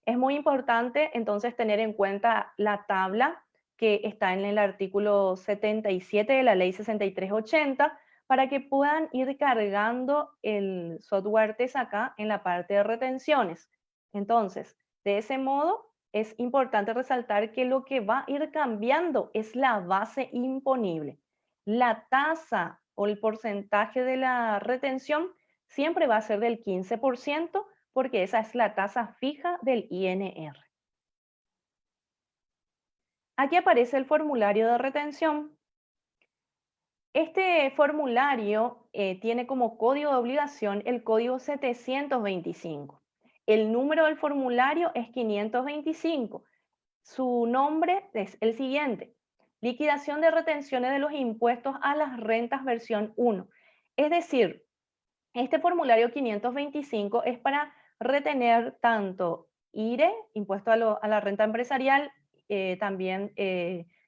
Es muy importante entonces tener en cuenta la tabla que está en el artículo 77 de la ley 6380 para que puedan ir cargando el software TSACA en la parte de retenciones. Entonces, de ese modo, es importante resaltar que lo que va a ir cambiando es la base imponible. La tasa o el porcentaje de la retención siempre va a ser del 15%, porque esa es la tasa fija del INR. Aquí aparece el formulario de retención. Este formulario tiene como código de obligación el código 725. El número del formulario es 525. Su nombre es el siguiente: liquidación de retenciones de los impuestos a las rentas versión 1. Es decir, este formulario 525 es para retener tanto IRE, impuesto a la renta empresarial, también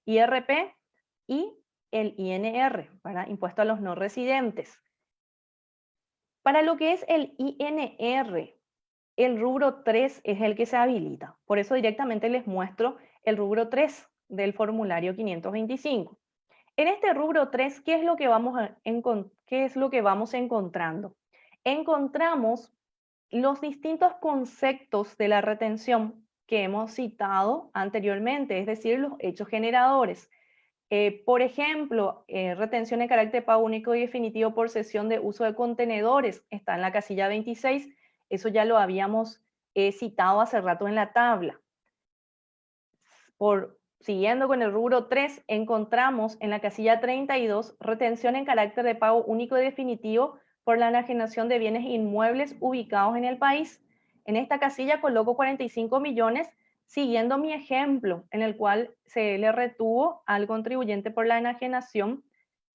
IRP y el INR, para impuesto a los no residentes. Para lo que es el INR, el rubro 3 es el que se habilita. Por eso directamente les muestro el rubro 3. del formulario 525. En este rubro 3, ¿qué es lo que vamos encontrando? Encontramos los distintos conceptos de la retención que hemos citado anteriormente, es decir, los hechos generadores. Por ejemplo, retención de carácter de pago único y definitivo por cesión de uso de contenedores, está en la casilla 26, eso ya lo habíamos citado hace rato en la tabla. Siguiendo con el rubro 3, encontramos en la casilla 32 retención en carácter de pago único y definitivo por la enajenación de bienes inmuebles ubicados en el país. En esta casilla coloco 45 millones, siguiendo mi ejemplo en el cual se le retuvo al contribuyente por la enajenación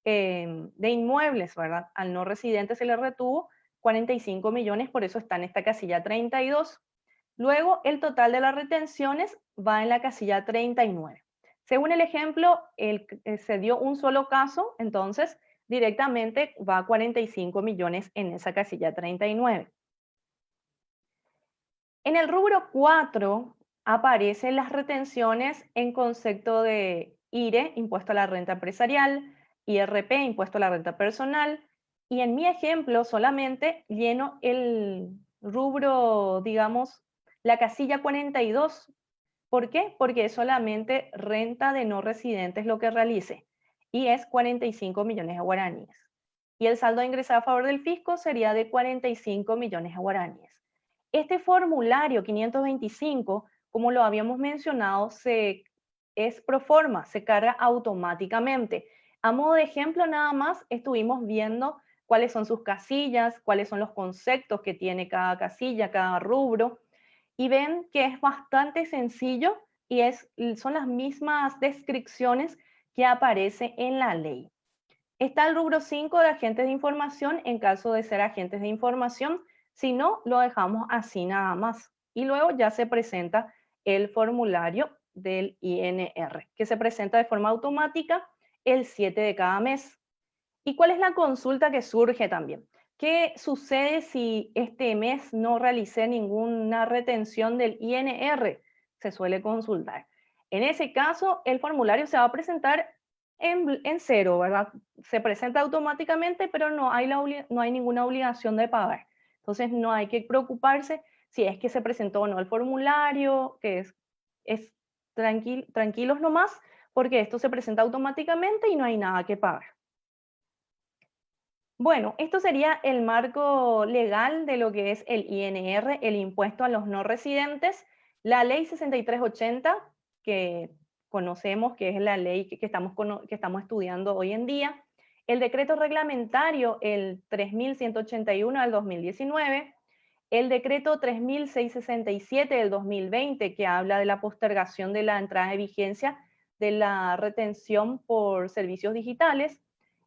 de inmuebles, ¿verdad? Al no residente se le retuvo 45 millones, por eso está en esta casilla 32. Luego, el total de las retenciones va en la casilla 39. Según el ejemplo, se dio un solo caso, entonces directamente va a 45 millones en esa casilla 39. En el rubro 4 aparecen las retenciones en concepto de IRE, impuesto a la renta empresarial, IRP, impuesto a la renta personal, y en mi ejemplo solamente lleno el rubro, digamos, la casilla 42. ¿Por qué? Porque es solamente renta de no residentes lo que realice, y es 45 millones de guaraníes. Y el saldo a ingresar a favor del fisco sería de 45 millones de guaraníes. Este formulario 525, como lo habíamos mencionado, es pro forma, se carga automáticamente. A modo de ejemplo nada más, estuvimos viendo cuáles son sus casillas, cuáles son los conceptos que tiene cada casilla, cada rubro, y ven que es bastante sencillo y son las mismas descripciones que aparece en la ley. Está el rubro 5 de agentes de información en caso de ser agentes de información. Si no, lo dejamos así nada más. Y luego ya se presenta el formulario del INR, que se presenta de forma automática el 7 de cada mes. ¿Y cuál es la consulta que surge también? ¿Qué sucede si este mes no realicé ninguna retención del INR? Se suele consultar. En ese caso, el formulario se va a presentar en cero, ¿verdad? Se presenta automáticamente, pero no hay ninguna obligación de pagar. Entonces, no hay que preocuparse si es que se presentó o no el formulario, que es tranquilos nomás, porque esto se presenta automáticamente y no hay nada que pagar. Bueno, esto sería el marco legal de lo que es el INR, el impuesto a los no residentes. La ley 6380, que conocemos que es la ley que estamos estudiando hoy en día. El decreto reglamentario, el 3181 del 2019. El decreto 3667 del 2020, que habla de la postergación de la entrada de vigencia de la retención por servicios digitales.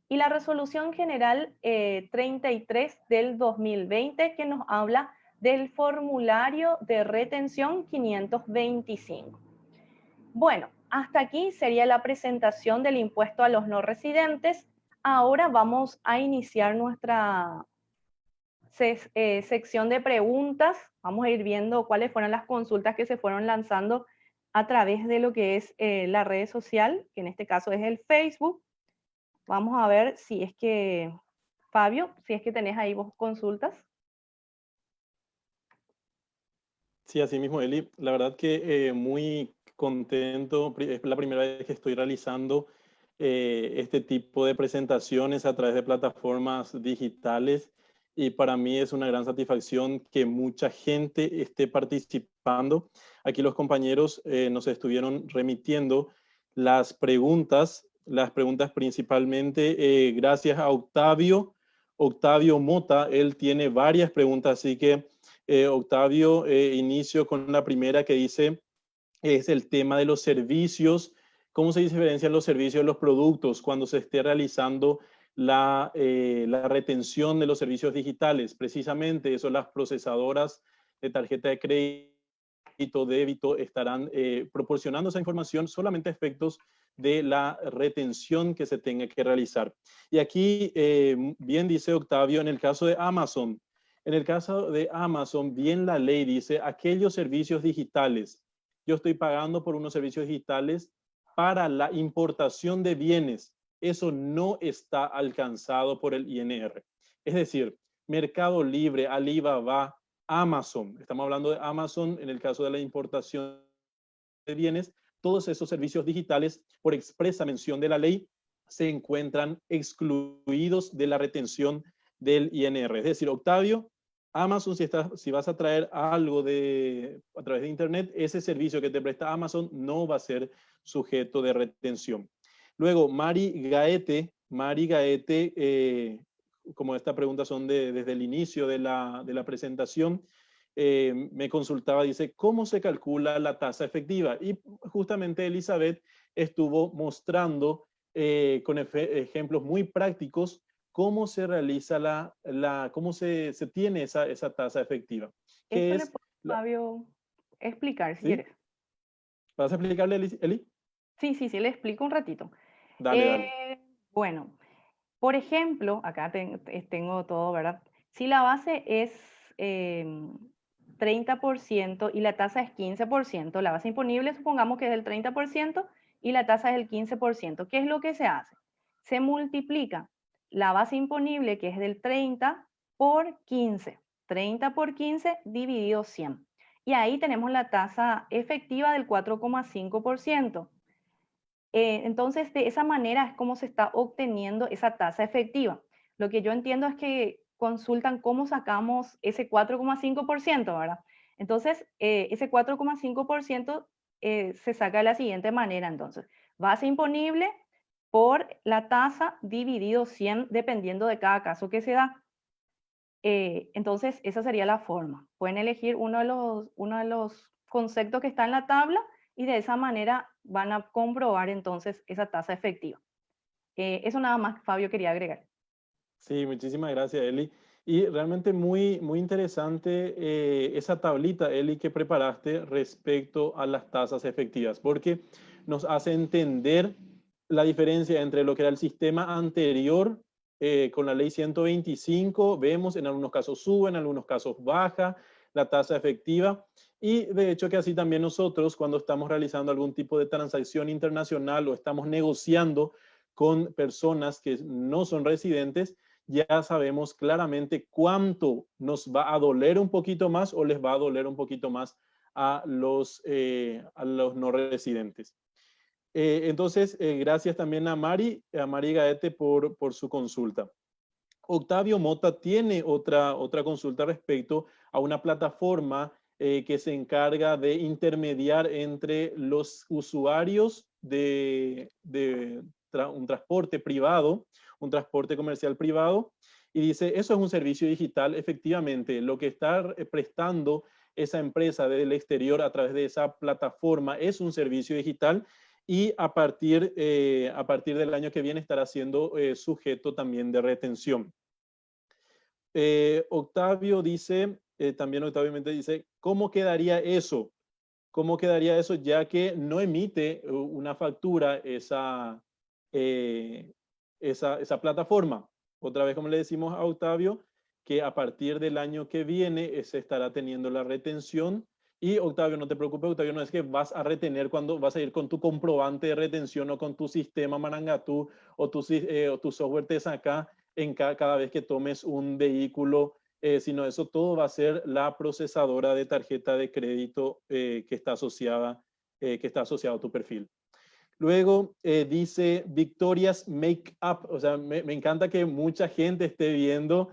Y la resolución general 33 del 2020, que nos habla del formulario de retención 525. Bueno, hasta aquí sería la presentación del impuesto a los no residentes. Ahora vamos a iniciar nuestra sección de preguntas. Vamos a ir viendo cuáles fueron las consultas que se fueron lanzando a través de lo que es la red social, que en este caso es el Facebook. Vamos a ver si es que, Fabio, si es que tenés ahí vos consultas. Sí, así mismo, Eli. La verdad que muy contento. Es la primera vez que estoy realizando este tipo de presentaciones a través de plataformas digitales y para mí es una gran satisfacción que mucha gente esté participando. Aquí los compañeros nos estuvieron remitiendo las preguntas principalmente gracias a Octavio Mota. Él tiene varias preguntas, así que Octavio, inicio con la primera que dice, es el tema de los servicios. ¿Cómo se diferencian los servicios de los productos cuando se esté realizando la retención de los servicios digitales? Precisamente eso, las procesadoras de tarjeta de crédito, débito, estarán proporcionando esa información solamente a efectos de la retención que se tenga que realizar. Y aquí, bien dice Octavio, en el caso de Amazon, bien la ley dice aquellos servicios digitales. Yo estoy pagando por unos servicios digitales para la importación de bienes, eso no está alcanzado por el INR. Es decir, Mercado Libre, Alibaba, Amazon, estamos hablando de Amazon en el caso de la importación de bienes, todos esos servicios digitales, por expresa mención de la ley, se encuentran excluidos de la retención del INR. Es decir, Octavio, Amazon, si vas a traer algo a través de Internet, ese servicio que te presta Amazon no va a ser sujeto de retención. Luego, Mari Gaete, como esta pregunta son desde el inicio de la presentación, me consultaba, dice, ¿cómo se calcula la tasa efectiva? Y justamente Elizabeth estuvo mostrando con ejemplos muy prácticos cómo se realiza cómo se tiene esa tasa efectiva. Esto Que le es, puedo, Fabio, explicar si ¿sí? quieres. ¿Vas a explicarle, Eli? Sí, le explico un ratito. Dale, dale. Eh, bueno, por ejemplo, acá tengo todo, ¿verdad? Si la base es 30% y la tasa es 15%, la base imponible supongamos que es del 30% y la tasa es del 15%. ¿Qué es lo que se hace? Se multiplica la base imponible, que es del 30, por 15. 30 por 15 dividido 100. Y ahí tenemos la tasa efectiva del 4,5%. Entonces, de esa manera es como se está obteniendo esa tasa efectiva. Lo que yo entiendo es que consultan cómo sacamos ese 4,5%, ¿verdad? Entonces, ese 4,5% se saca de la siguiente manera, entonces. Base imponible por la tasa dividido 100, dependiendo de cada caso que se da. Entonces, esa sería la forma. Pueden elegir uno de los conceptos que está en la tabla y de esa manera van a comprobar entonces esa tasa efectiva. Eso nada más, Fabio, quería agregar. Sí, muchísimas gracias, Eli. Y realmente muy, muy interesante esa tablita, Eli, que preparaste respecto a las tasas efectivas, porque nos hace entender la diferencia entre lo que era el sistema anterior con la ley 125. Vemos en algunos casos sube, en algunos casos baja la tasa efectiva. Y de hecho que así también nosotros, cuando estamos realizando algún tipo de transacción internacional o estamos negociando con personas que no son residentes, ya sabemos claramente cuánto nos va a doler un poquito más o les va a doler un poquito más a los no residentes. Entonces, gracias también a Mari Gaete por su consulta. Octavio Mota tiene otra consulta respecto a una plataforma que se encarga de intermediar entre los usuarios de un transporte privado, un transporte comercial privado, y dice, eso es un servicio digital. Efectivamente, lo que está prestando esa empresa desde el exterior a través de esa plataforma es un servicio digital y a partir del año que viene estará siendo sujeto también de retención. Octavio dice, también Octavio Mente dice, ¿cómo quedaría eso? ¿Cómo quedaría eso ya que no emite una factura esa plataforma? Otra vez, como le decimos a Octavio, que a partir del año que viene se estará teniendo la retención. Y Octavio, no te preocupes, Octavio, no es que vas a retener cuando vas a ir con tu comprobante de retención o con tu sistema Marangatú o tu software te saca en cada vez que tomes un vehículo, sino eso todo va a ser la procesadora de tarjeta de crédito que está asociada a tu perfil. Luego dice Victoria's Makeup, o sea, me encanta que mucha gente esté viendo,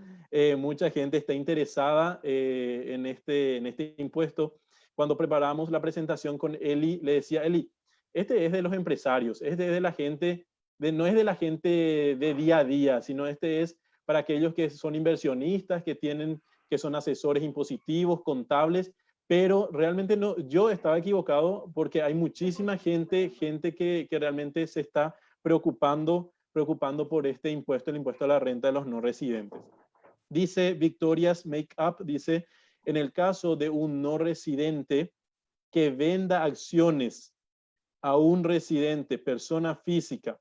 mucha gente está interesada en este impuesto. Cuando preparamos la presentación con Eli, le decía, Eli, este es de los empresarios, este es de la gente, no es de la gente de día a día, sino este es para aquellos que son inversionistas, que son asesores impositivos, contables, pero realmente no, yo estaba equivocado porque hay muchísima gente que realmente se está preocupando por este impuesto, el impuesto a la renta de los no residentes. Dice Victoria's Makeup, dice, en el caso de un no residente que venda acciones a un residente, persona física,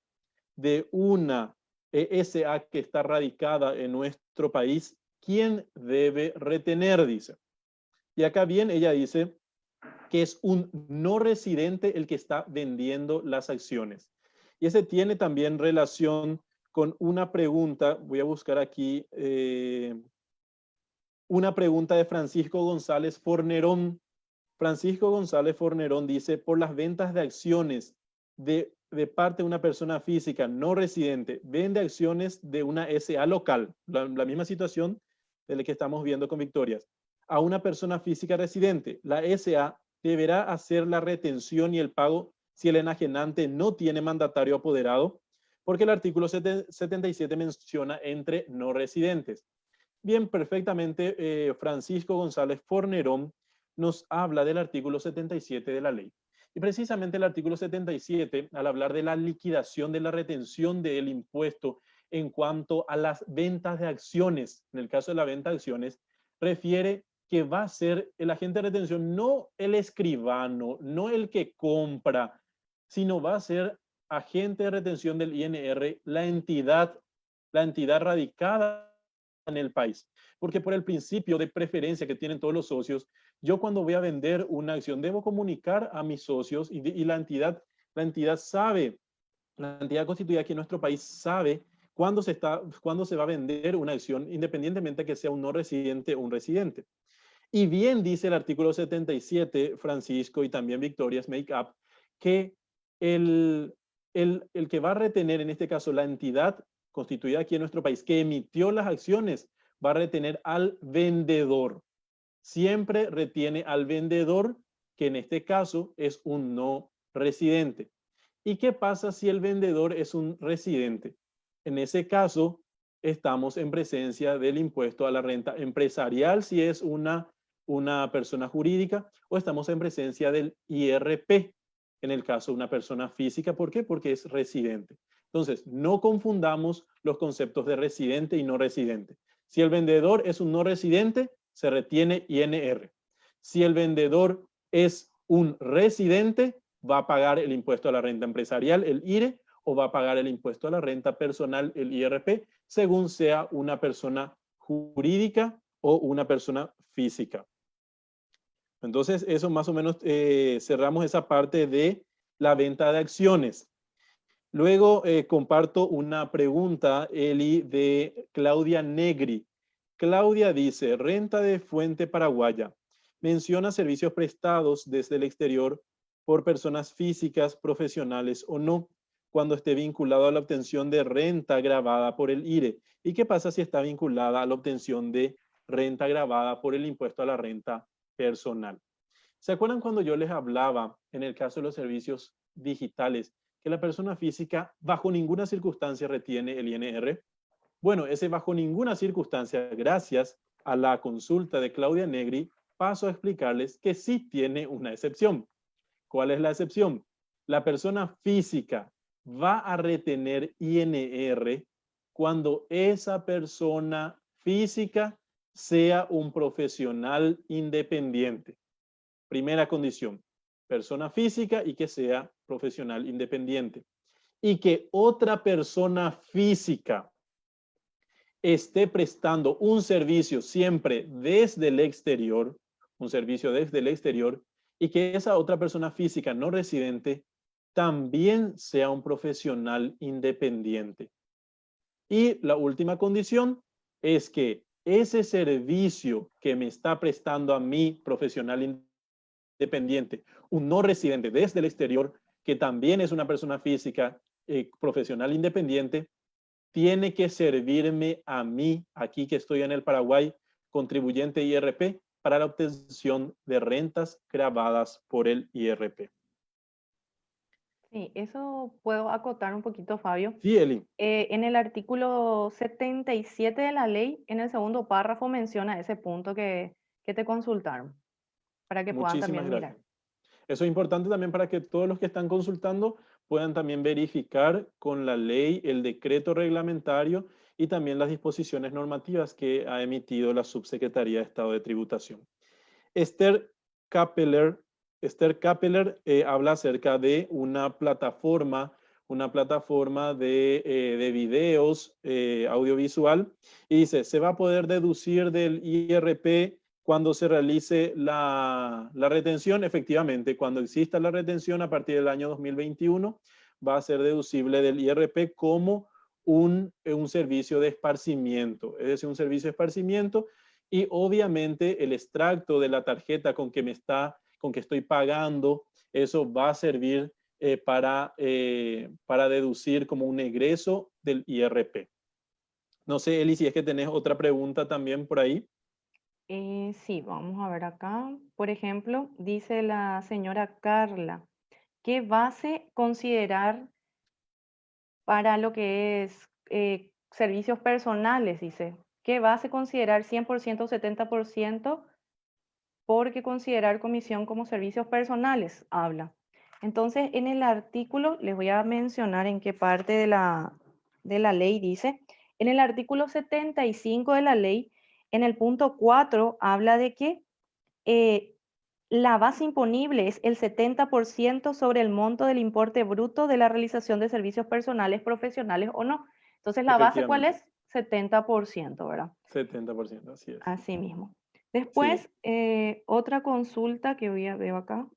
de una ESA que está radicada en nuestro país, ¿quién debe retener? Dice. Y acá bien ella dice que es un no residente el que está vendiendo las acciones. Y ese tiene también relación con una pregunta, voy a buscar aquí, una pregunta de Francisco González Fornerón. Francisco González Fornerón dice, por las ventas de acciones de parte de una persona física no residente, vende acciones de una SA local, la misma situación de la que estamos viendo con Victorias, a una persona física residente. La SA deberá hacer la retención y el pago si el enajenante no tiene mandatario apoderado, porque el artículo 77 menciona entre no residentes. Bien, perfectamente, Francisco González Fornerón nos habla del artículo 77 de la ley. Y precisamente el artículo 77, al hablar de la liquidación de la retención del impuesto en cuanto a las ventas de acciones, en el caso de la venta de acciones, refiere que va a ser el agente de retención, no el escribano, no el que compra, sino va a ser agente de retención del INR, la entidad radicada en el país. Porque por el principio de preferencia que tienen todos los socios, yo cuando voy a vender una acción debo comunicar a mis socios y la entidad sabe, la entidad constituida aquí en nuestro país sabe cuándo se va a vender una acción, independientemente de que sea un no residente o un residente. Y bien dice el artículo 77, Francisco y también Victoria's Make Up, que el que va a retener, en este caso, la entidad constituida aquí en nuestro país, que emitió las acciones, va a retener al vendedor. Siempre retiene al vendedor, que en este caso es un no residente. ¿Y qué pasa si el vendedor es un residente? En ese caso, estamos en presencia del impuesto a la renta empresarial, si es una persona jurídica, o estamos en presencia del IRP, en el caso de una persona física. ¿Por qué? Porque es residente. Entonces, no confundamos los conceptos de residente y no residente. Si el vendedor es un no residente, se retiene INR. Si el vendedor es un residente, va a pagar el impuesto a la renta empresarial, el IRE, o va a pagar el impuesto a la renta personal, el IRP, según sea una persona jurídica o una persona física. Entonces, eso más o menos cerramos esa parte de la venta de acciones. Luego comparto una pregunta, Eli, de Claudia Negri. Claudia dice, renta de fuente paraguaya. Menciona servicios prestados desde el exterior por personas físicas, profesionales o no, cuando esté vinculado a la obtención de renta gravada por el IRE. ¿Y qué pasa si está vinculada a la obtención de renta gravada por el impuesto a la renta personal? ¿Se acuerdan cuando yo les hablaba en el caso de los servicios digitales que la persona física bajo ninguna circunstancia retiene el INR? Bueno, ese bajo ninguna circunstancia, gracias a la consulta de Claudia Negri, paso a explicarles que sí tiene una excepción. ¿Cuál es la excepción? La persona física va a retener INR cuando esa persona física sea un profesional independiente. Primera condición, persona física y que sea profesional independiente. Y que otra persona física esté prestando un servicio siempre desde el exterior, un servicio desde el exterior, y que esa otra persona física no residente también sea un profesional independiente. Y la última condición es que ese servicio que me está prestando a mí, profesional independiente, un no residente desde el exterior, que también es una persona física profesional independiente, tiene que servirme a mí, aquí que estoy en el Paraguay, contribuyente IRP, para la obtención de rentas gravadas por el IRP. Sí, eso puedo acotar un poquito, Fabio. Sí, Eli. En el artículo 77 de la ley, en el segundo párrafo menciona ese punto que te consultaron, para que puedan Muchísimas también gracias. mirar. Eso es importante también para que todos los que están consultando puedan también verificar con la ley, el decreto reglamentario y también las disposiciones normativas que ha emitido la Subsecretaría de Estado de Tributación. Esther Kappeler habla acerca de una plataforma de videos audiovisual, y dice, se va a poder deducir del IRP cuando se realice la retención. Efectivamente, cuando exista la retención a partir del año 2021, va a ser deducible del IRP como un servicio de esparcimiento, es decir, un servicio de esparcimiento, y obviamente el extracto de la tarjeta con que estoy pagando, eso va a servir para deducir como un egreso del IRP. No sé, Eli, si es que tenés otra pregunta también por ahí. Sí, vamos a ver acá. Por ejemplo, dice la señora Carla, ¿qué base considerar para lo que es servicios personales? Dice, ¿qué base considerar 100% o 70%? Porque considerar comisión como servicios personales, habla. Entonces, en el artículo, les voy a mencionar en qué parte de la ley dice. En el artículo 75 de la ley, en el punto 4, habla de que la base imponible es el 70% sobre el monto del importe bruto de la realización de servicios personales, profesionales o no. Entonces, ¿la base cuál Efectivamente, es? 70%, ¿verdad? 70%, así es. Así mismo. Sí, Después, otra consulta que veo acá.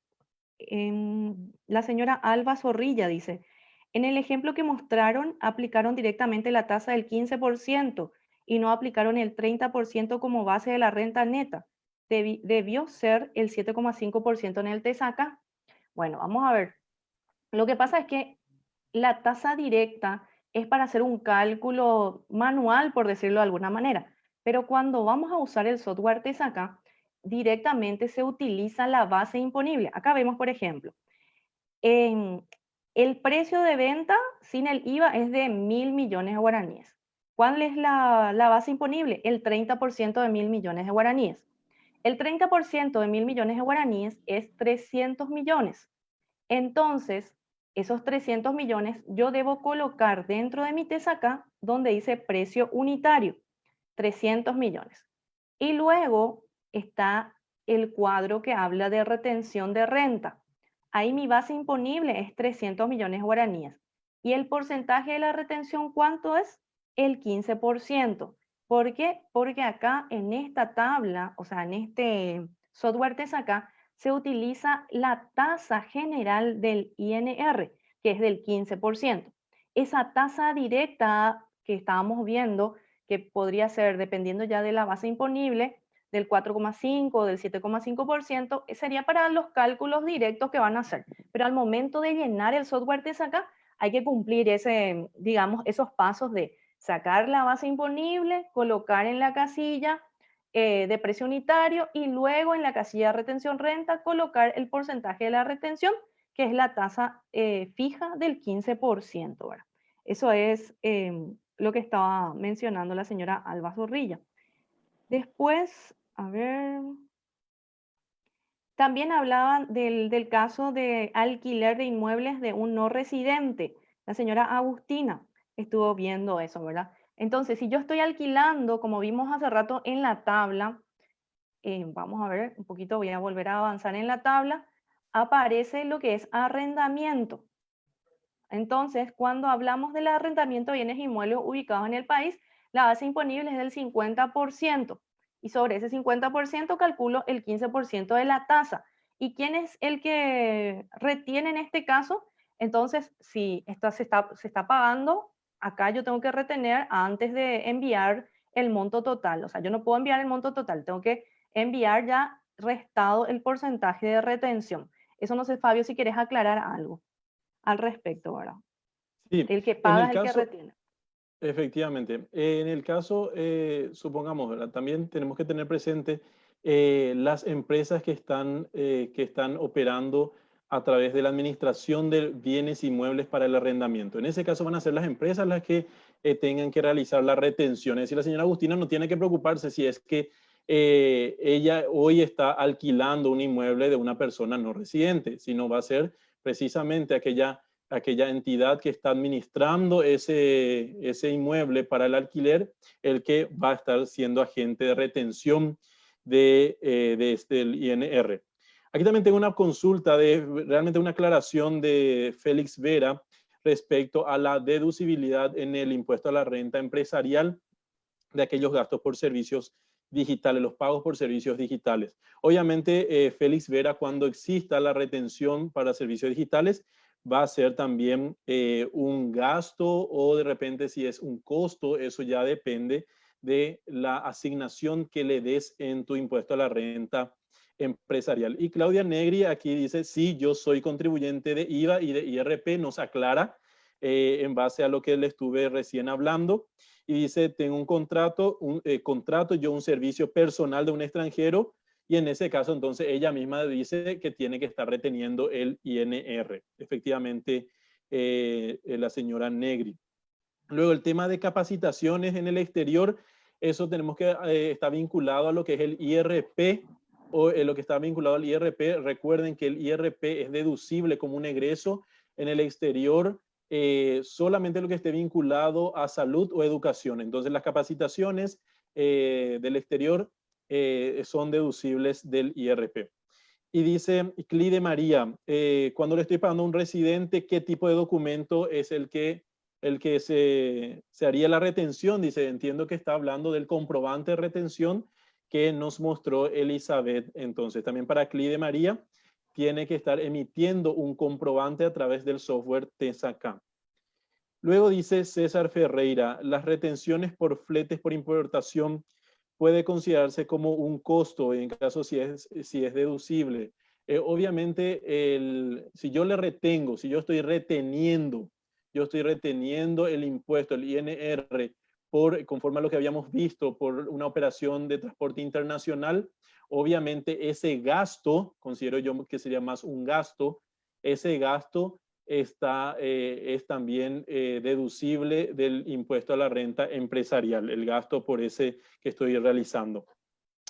La señora Alba Zorrilla dice, en el ejemplo que mostraron, aplicaron directamente la tasa del 15% y no aplicaron el 30% como base de la renta neta. Debió ser el 7,5% en el TESACA. Bueno, vamos a ver. Lo que pasa es que la tasa directa es para hacer un cálculo manual, por decirlo de alguna manera. Pero cuando vamos a usar el software TESACA, directamente se utiliza la base imponible. Acá vemos, por ejemplo, en el precio de venta sin el IVA es de 1.000 millones de guaraníes. ¿Cuál es la base imponible? El 30% de 1.000 millones de guaraníes. El 30% de 1.000 millones de guaraníes es 300 millones. Entonces, esos 300 millones yo debo colocar dentro de mi TESACA donde dice precio unitario, 300 millones. Y luego está el cuadro que habla de retención de renta. Ahí mi base imponible es 300 millones guaraníes. ¿Y el porcentaje de la retención cuánto es? El 15%. ¿Por qué? Porque acá en esta tabla, o sea, en este software TESACA, se utiliza la tasa general del INR, que es del 15%. Esa tasa directa que estábamos viendo, que podría ser, dependiendo ya de la base imponible, del 4,5 o del 7,5%, sería para los cálculos directos que van a hacer. Pero al momento de llenar el software de saca, hay que cumplir digamos, esos pasos de sacar la base imponible, colocar en la casilla de precio unitario y luego en la casilla de retención renta colocar el porcentaje de la retención, que es la tasa fija del 15%. ¿Verdad? Eso es lo que estaba mencionando la señora Alba Zorrilla. Después, a ver, también hablaban del caso de alquiler de inmuebles de un no residente. La señora Agustina estuvo viendo eso, ¿verdad? Entonces, si yo estoy alquilando, como vimos hace rato en la tabla, vamos a ver un poquito, voy a volver a avanzar en la tabla, aparece lo que es arrendamiento. Entonces, cuando hablamos del arrendamiento de bienes inmuebles ubicados en el país, la base imponible es del 50%. Y sobre ese 50% calculo el 15% de la tasa. ¿Y quién es el que retiene en este caso? Entonces, si se está pagando, acá yo tengo que retener antes de enviar el monto total. O sea, yo no puedo enviar el monto total, tengo que enviar ya restado el porcentaje de retención. Eso no sé, Fabio, si quieres aclarar algo al respecto, ¿verdad? sí. El que En paga el es el que caso, retiene. efectivamente, en el caso, supongamos, ¿verdad? También tenemos que tener presente las empresas que están operando a través de la administración de bienes inmuebles para el arrendamiento. En ese caso van a ser las empresas las que tengan que realizar la retención. Es decir, la señora Agustina no tiene que preocuparse si es que ella hoy está alquilando un inmueble de una persona no residente, sino va a ser precisamente aquella entidad que está administrando ese inmueble para el alquiler, el que va a estar siendo agente de retención del INR. Aquí también tengo una consulta, realmente una aclaración de Félix Vera respecto a la deducibilidad en el impuesto a la renta empresarial de aquellos gastos por servicios digitales, los pagos por servicios digitales. Obviamente, Félix Vera, cuando exista la retención para servicios digitales, va a ser también un gasto o de repente si es un costo, eso ya depende de la asignación que le des en tu impuesto a la renta empresarial. Y Claudia Negri aquí dice, sí, yo soy contribuyente de IVA y de IRP, nos aclara en base a lo que le estuve recién hablando. Y dice, tengo un contrato, contrato yo un servicio personal de un extranjero y en ese caso entonces ella misma dice que tiene que estar reteniendo el INR. Efectivamente, la señora Negri. Luego el tema de capacitaciones en el exterior, eso tenemos que está vinculado a lo que es el IRP o lo que está vinculado al IRP. Recuerden que el IRP es deducible como un egreso en el exterior, solamente lo que esté vinculado a salud o educación. Entonces las capacitaciones del exterior son deducibles del IRP. Y dice Clide María, cuando le estoy pagando a un residente, ¿qué tipo de documento es el que se haría la retención? Dice, entiendo que está hablando del comprobante de retención que nos mostró Elizabeth. Entonces, también para Clide María, tiene que estar emitiendo un comprobante a través del software TESACA. Luego dice César Ferreira, las retenciones por fletes por importación puede considerarse como un costo en caso si es deducible. Obviamente, si yo le retengo, si yo estoy reteniendo el impuesto, el INR, conforme a lo que habíamos visto, por una operación de transporte internacional, obviamente ese gasto, considero yo que sería más un gasto, ese gasto es también deducible del impuesto a la renta empresarial, el gasto por ese que estoy realizando.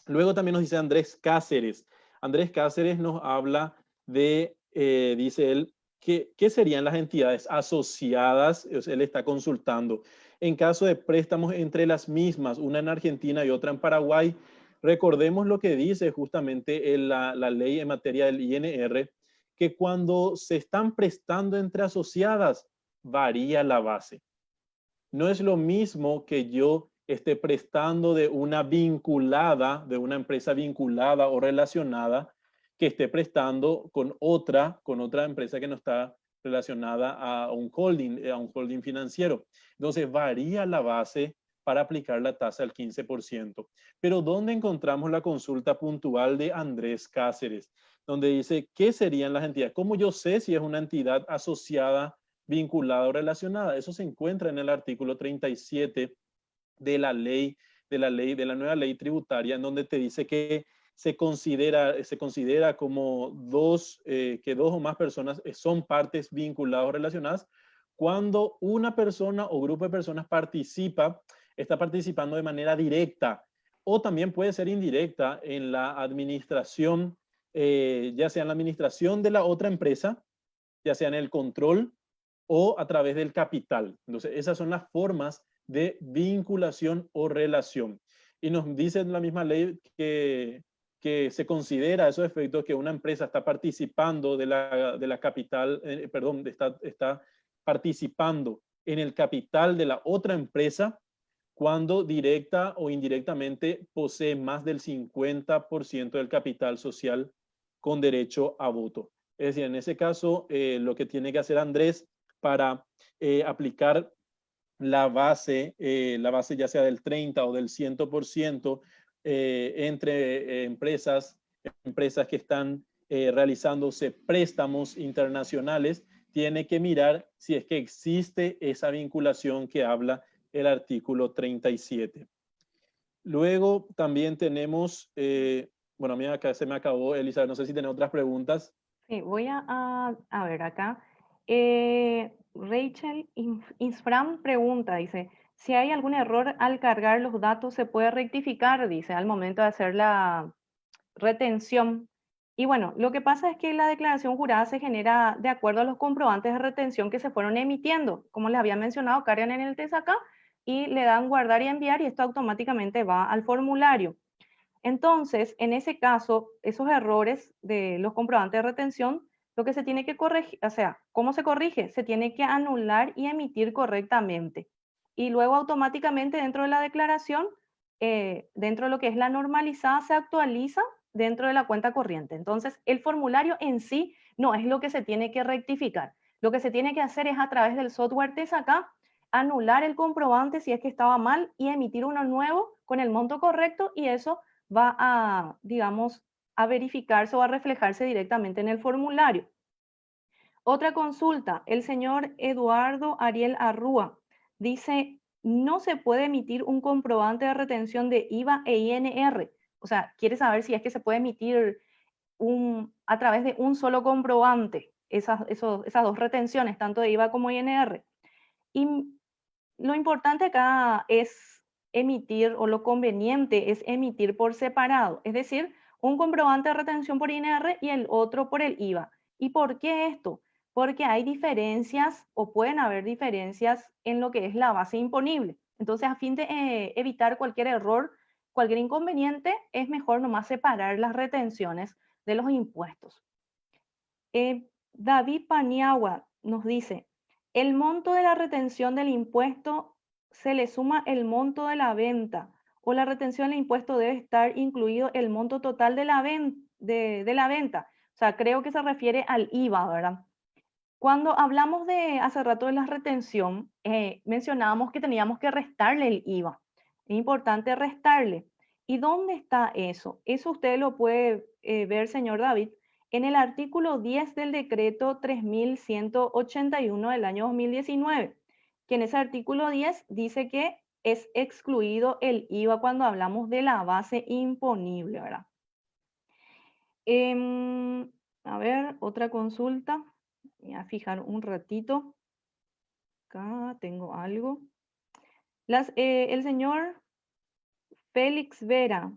Luego también nos dice Andrés Cáceres. Andrés Cáceres nos habla de, dice él, ¿qué serían las entidades asociadas? Él está consultando. En caso de préstamos entre las mismas, una en Argentina y otra en Paraguay, recordemos lo que dice justamente la ley en materia del INR, que cuando se están prestando entre asociadas, varía la base. No es lo mismo que yo esté prestando de una vinculada, de una empresa vinculada o relacionada, que esté prestando con otra empresa que no está relacionada a un holding financiero. Entonces varía la base para aplicar la tasa del 15%. Pero ¿dónde encontramos la consulta puntual de Andrés Cáceres? Donde dice, ¿qué serían las entidades? ¿Cómo yo sé si es una entidad asociada, vinculada o relacionada? Eso se encuentra en el artículo 37 de la nueva ley tributaria, en donde te dice que se considera como que dos o más personas son partes vinculadas o relacionadas cuando una persona o grupo de personas está participando de manera directa o también puede ser indirecta en la administración, ya sea en la administración de la otra empresa, ya sea en el control o a través del capital. Entonces, esas son las formas de vinculación o relación. Y nos dice en la misma ley que se considera a esos efectos que una empresa está participando de la capital, perdón, está participando en el capital de la otra empresa cuando directa o indirectamente posee más del 50% del capital social con derecho a voto. Es decir, en ese caso, lo que tiene que hacer Andrés para aplicar la base ya sea del 30 o del 100% entre empresas que están realizándose préstamos internacionales, tiene que mirar si es que existe esa vinculación que habla el artículo 37. Luego también tenemos, bueno, a mí acá se me acabó, Elizabeth, no sé si tiene otras preguntas. Sí, voy a ver acá. Rachel Isfram pregunta, dice, si hay algún error al cargar los datos, se puede rectificar, dice, al momento de hacer la retención. Y bueno, lo que pasa es que la declaración jurada se genera de acuerdo a los comprobantes de retención que se fueron emitiendo. Como les había mencionado, cargan en el TESACA y le dan guardar y enviar y esto automáticamente va al formulario. Entonces, en ese caso, esos errores de los comprobantes de retención, lo que se tiene que corregir, o sea, ¿cómo se corrige? Se tiene que anular y emitir correctamente. Y luego automáticamente dentro de la declaración dentro de lo que es la normalizada, se actualiza dentro de la cuenta corriente. Entonces, el formulario en sí no es lo que se tiene que rectificar. Lo que se tiene que hacer es a través del software TESACA anular el comprobante si es que estaba mal y emitir uno nuevo con el monto correcto, y eso va a, digamos, a verificarse o a reflejarse directamente en el formulario. Otra consulta, el señor Eduardo Ariel Arrúa dice, no se puede emitir un comprobante de retención de IVA e INR. O sea, quiere saber si es que se puede emitir a través de un solo comprobante esas dos retenciones, tanto de IVA como INR. Y lo importante acá es emitir, o lo conveniente es emitir por separado, es decir, un comprobante de retención por INR y el otro por el IVA. ¿Y por qué esto? Porque hay diferencias, o pueden haber diferencias en lo que es la base imponible. Entonces, a fin de evitar cualquier error, cualquier inconveniente, es mejor nomás separar las retenciones de los impuestos. David Paniagua nos dice, el monto de la retención del impuesto se le suma el monto de la venta, o la retención del impuesto debe estar incluido el monto total de la venta. O sea, creo que se refiere al IVA, ¿verdad? Cuando hablamos de hace rato de la retención, mencionábamos que teníamos que restarle el IVA. Es importante restarle. ¿Y dónde está eso? Eso usted lo puede ver, señor David, en el artículo 10 del decreto 3181 del año 2019, que en ese artículo 10 dice que es excluido el IVA cuando hablamos de la base imponible, ¿verdad? A ver, otra consulta. Voy a fijar un ratito. Acá tengo algo. El señor Félix Vera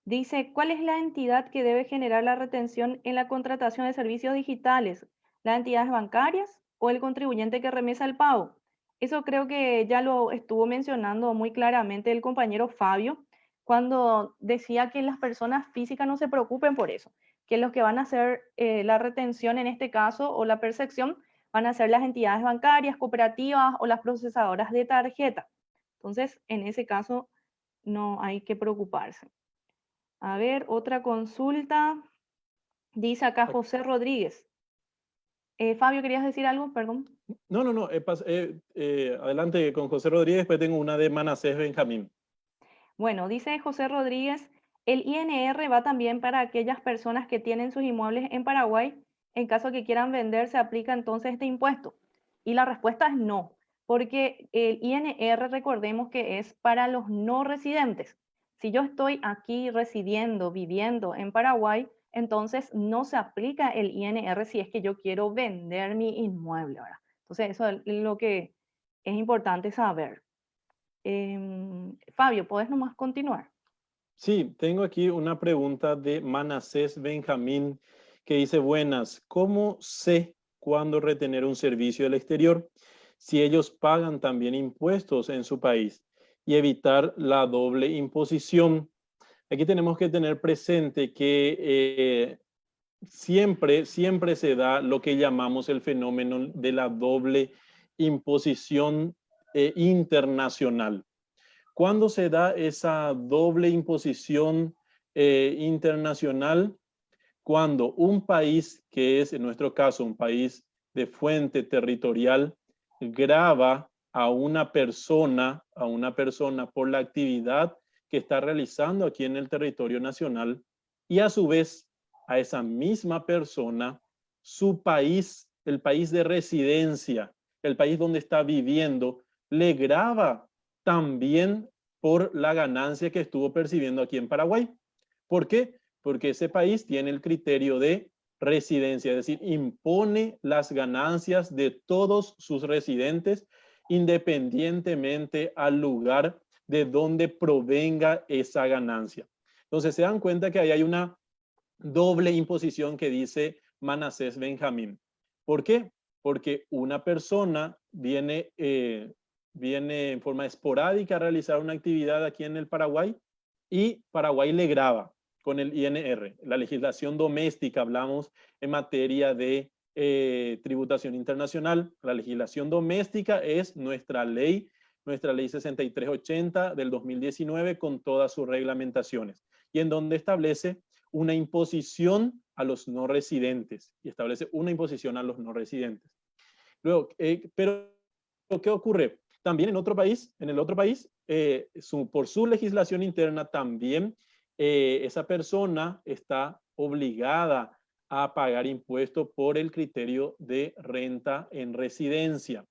dice, ¿cuál es la entidad que debe generar la retención en la contratación de servicios digitales? ¿Las entidades bancarias o el contribuyente que remesa el pago? Eso creo que ya lo estuvo mencionando muy claramente el compañero Fabio cuando decía que las personas físicas no se preocupen por eso, que los que van a hacer la retención en este caso, o la percepción, van a ser las entidades bancarias, cooperativas o las procesadoras de tarjeta. Entonces, en ese caso, no hay que preocuparse. A ver, otra consulta. Dice acá José Rodríguez. Fabio, ¿querías decir algo? Perdón. No, adelante con José Rodríguez, después tengo una de Manasés Benjamín. Bueno, dice José Rodríguez, el INR va también para aquellas personas que tienen sus inmuebles en Paraguay. En caso que quieran vender, ¿se aplica entonces este impuesto? Y la respuesta es no, porque el INR, recordemos que es para los no residentes. Si yo estoy aquí residiendo, viviendo en Paraguay, entonces no se aplica el INR si es que yo quiero vender mi inmueble, ¿verdad? Entonces, eso es lo que es importante saber. Fabio, ¿podés nomás continuar? Sí, tengo aquí una pregunta de Manasés Benjamín que dice, buenas, ¿cómo sé cuándo retener un servicio del exterior si ellos pagan también impuestos en su país y evitar la doble imposición? Aquí tenemos que tener presente que siempre se da lo que llamamos el fenómeno de la doble imposición internacional. ¿Cuándo se da esa doble imposición internacional? Cuando un país, que es en nuestro caso un país de fuente territorial, grava a una persona por la actividad que está realizando aquí en el territorio nacional, y a su vez a esa misma persona, su país, el país de residencia, el país donde está viviendo, le grava también por la ganancia que estuvo percibiendo aquí en Paraguay. ¿Por qué? Porque ese país tiene el criterio de residencia, es decir, impone las ganancias de todos sus residentes independientemente al lugar de donde provenga esa ganancia. Entonces se dan cuenta que ahí hay una doble imposición que dice Manasés Benjamín. ¿Por qué? Porque una persona viene en forma esporádica a realizar una actividad aquí en el Paraguay y Paraguay le grava con el INR. La legislación doméstica, hablamos en materia de tributación internacional. La legislación doméstica es nuestra ley nuestra ley 6380 del 2019 con todas sus reglamentaciones, y en donde establece una imposición a los no residentes, y establece una imposición a los no residentes. Luego, pero ¿qué ocurre? También en otro país, por su legislación interna también esa persona está obligada a pagar impuestos por el criterio de renta en residencia,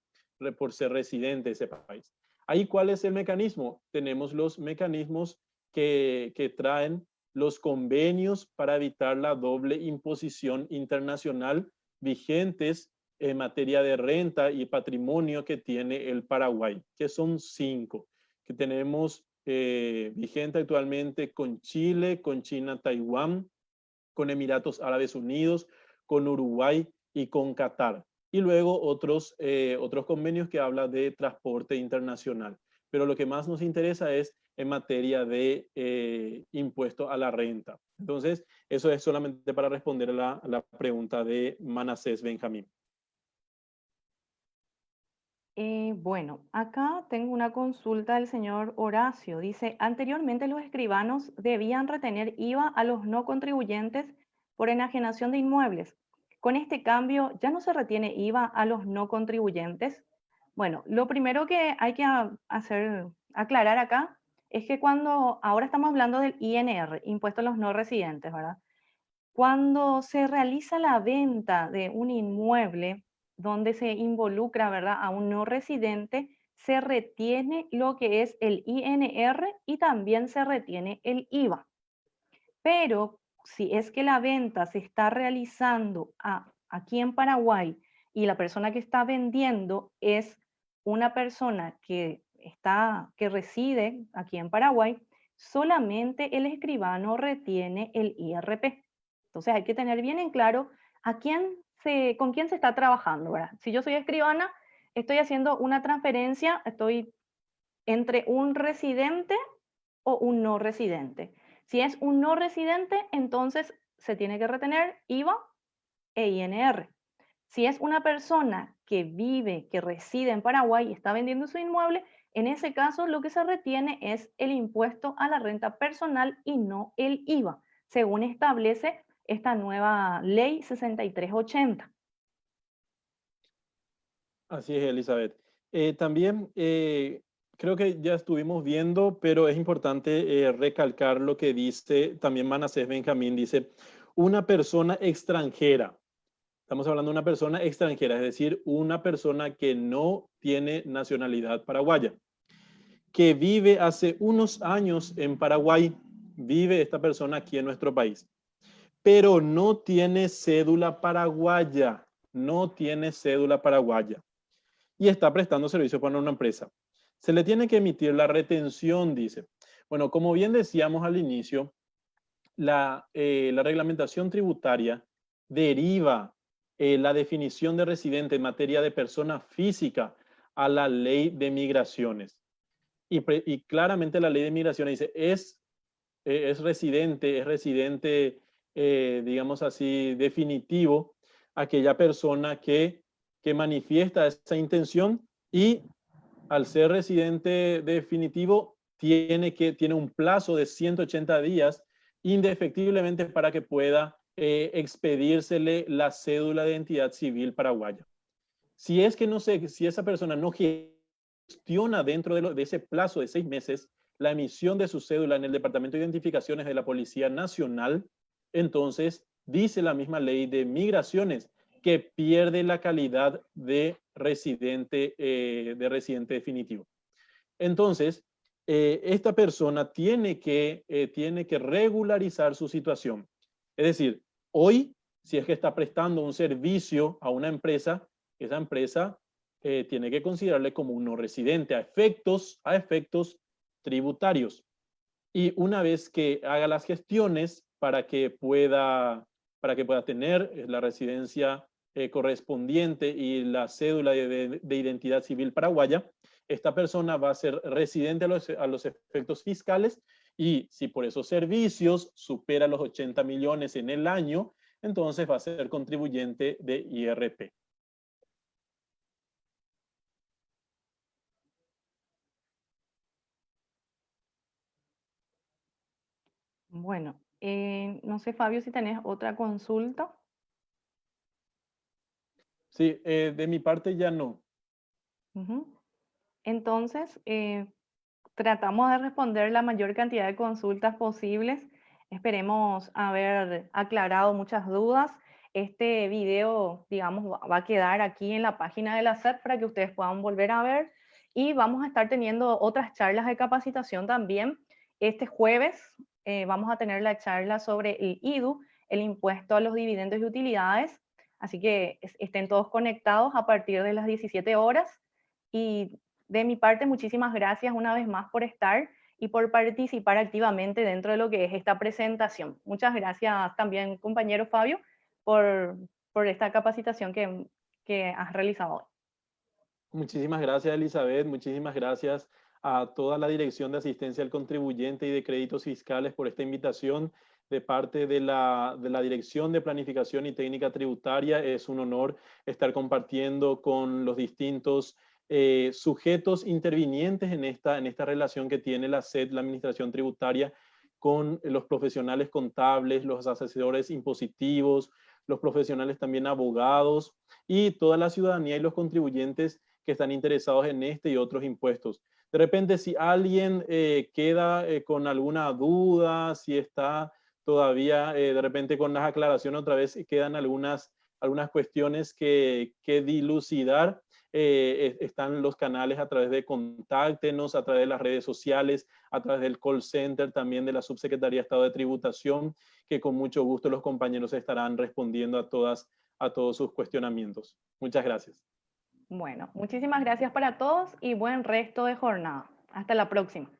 por ser residente de ese país. Ahí, ¿cuál es el mecanismo? Tenemos los mecanismos que traen los convenios para evitar la doble imposición internacional vigentes en materia de renta y patrimonio que tiene el Paraguay, que son 5, que tenemos vigente actualmente con Chile, con China, Taiwán, con Emiratos Árabes Unidos, con Uruguay y con Qatar. Y luego otros convenios que hablan de transporte internacional. Pero lo que más nos interesa es en materia de impuesto a la renta. Entonces, eso es solamente para responder a la pregunta de Manasés Benjamín. Bueno, acá tengo una consulta del señor Horacio. Dice, anteriormente los escribanos debían retener IVA a los no contribuyentes por enajenación de inmuebles. Con este cambio, ¿ya no se retiene IVA a los no contribuyentes? Bueno, lo primero que hay que aclarar acá es que ahora estamos hablando del INR, Impuesto a los No Residentes, ¿verdad? Cuando se realiza la venta de un inmueble donde se involucra, ¿verdad?, a un no residente, se retiene lo que es el INR y también se retiene el IVA. Pero si es que la venta se está realizando aquí en Paraguay y la persona que está vendiendo es una persona que reside aquí en Paraguay, solamente el escribano retiene el IRP. Entonces hay que tener bien en claro con quién se está trabajando, ¿verdad? Si yo soy escribana, estoy haciendo una transferencia, estoy entre un residente o un no residente. Si es un no residente, entonces se tiene que retener IVA e INR. Si es una persona que vive, que reside en Paraguay y está vendiendo su inmueble, en ese caso lo que se retiene es el impuesto a la renta personal y no el IVA, según establece esta nueva ley 6380. Así es, Elizabeth. También creo que ya estuvimos viendo, pero es importante recalcar lo que dice también Manasés Benjamín. Dice, una persona extranjera. Estamos hablando de una persona extranjera, es decir, una persona que no tiene nacionalidad paraguaya, que vive hace unos años en Paraguay, vive esta persona aquí en nuestro país, pero no tiene cédula paraguaya, no tiene cédula paraguaya y está prestando servicio para una empresa. Se le tiene que emitir la retención, dice. Bueno, como bien decíamos al inicio, la reglamentación tributaria deriva la definición de residente en materia de persona física a la ley de migraciones. Y claramente la ley de migraciones dice, es residente, digamos así, definitivo, aquella persona que manifiesta esa intención y al ser residente definitivo tiene un plazo de 180 días indefectiblemente para que pueda expedírsele la cédula de identidad civil paraguaya. Si esa persona no gestiona dentro de ese plazo de 6 meses la emisión de su cédula en el Departamento de Identificaciones de la Policía Nacional, entonces dice la misma ley de migraciones que pierde la calidad de residente definitivo. Entonces, esta persona tiene que regularizar su situación. Es decir, hoy, si es que está prestando un servicio a una empresa, esa empresa tiene que considerarle como un no residente a efectos tributarios. Y una vez que haga las gestiones para que pueda tener la residencia correspondiente y la cédula de identidad civil paraguaya, esta persona va a ser residente a los efectos fiscales y si por esos servicios supera los 80 millones en el año, entonces va a ser contribuyente de IRP. Bueno, no sé, Fabio, si tenés otra consulta. Sí, de mi parte ya no. Ujú. Entonces, tratamos de responder la mayor cantidad de consultas posibles. Esperemos haber aclarado muchas dudas. Este video, digamos, va a quedar aquí en la página de la SEP para que ustedes puedan volver a ver. Y vamos a estar teniendo otras charlas de capacitación también. Este jueves vamos a tener la charla sobre el IDU, el impuesto a los dividendos y utilidades. Así que estén todos conectados a partir de las 17 horas. Y de mi parte, muchísimas gracias una vez más por estar y por participar activamente dentro de lo que es esta presentación. Muchas gracias también, compañero Fabio, por esta capacitación que has realizado hoy. Muchísimas gracias, Elizabeth. Muchísimas gracias a toda la Dirección de Asistencia al Contribuyente y de Créditos Fiscales por esta invitación de parte de la Dirección de Planificación y Técnica Tributaria. Es un honor estar compartiendo con los distintos sujetos intervinientes en esta relación que tiene la SED, la Administración Tributaria, con los profesionales contables, los asesores impositivos, los profesionales también abogados y toda la ciudadanía y los contribuyentes que están interesados en este y otros impuestos. De repente, si alguien queda con alguna duda, si está todavía de repente con las aclaraciones otra vez, quedan algunas cuestiones que dilucidar, están los canales a través de contáctenos, a través de las redes sociales, a través del call center también de la Subsecretaría de Estado de Tributación, que con mucho gusto los compañeros estarán respondiendo a todos sus cuestionamientos. Muchas gracias. Bueno, muchísimas gracias para todos y buen resto de jornada. Hasta la próxima.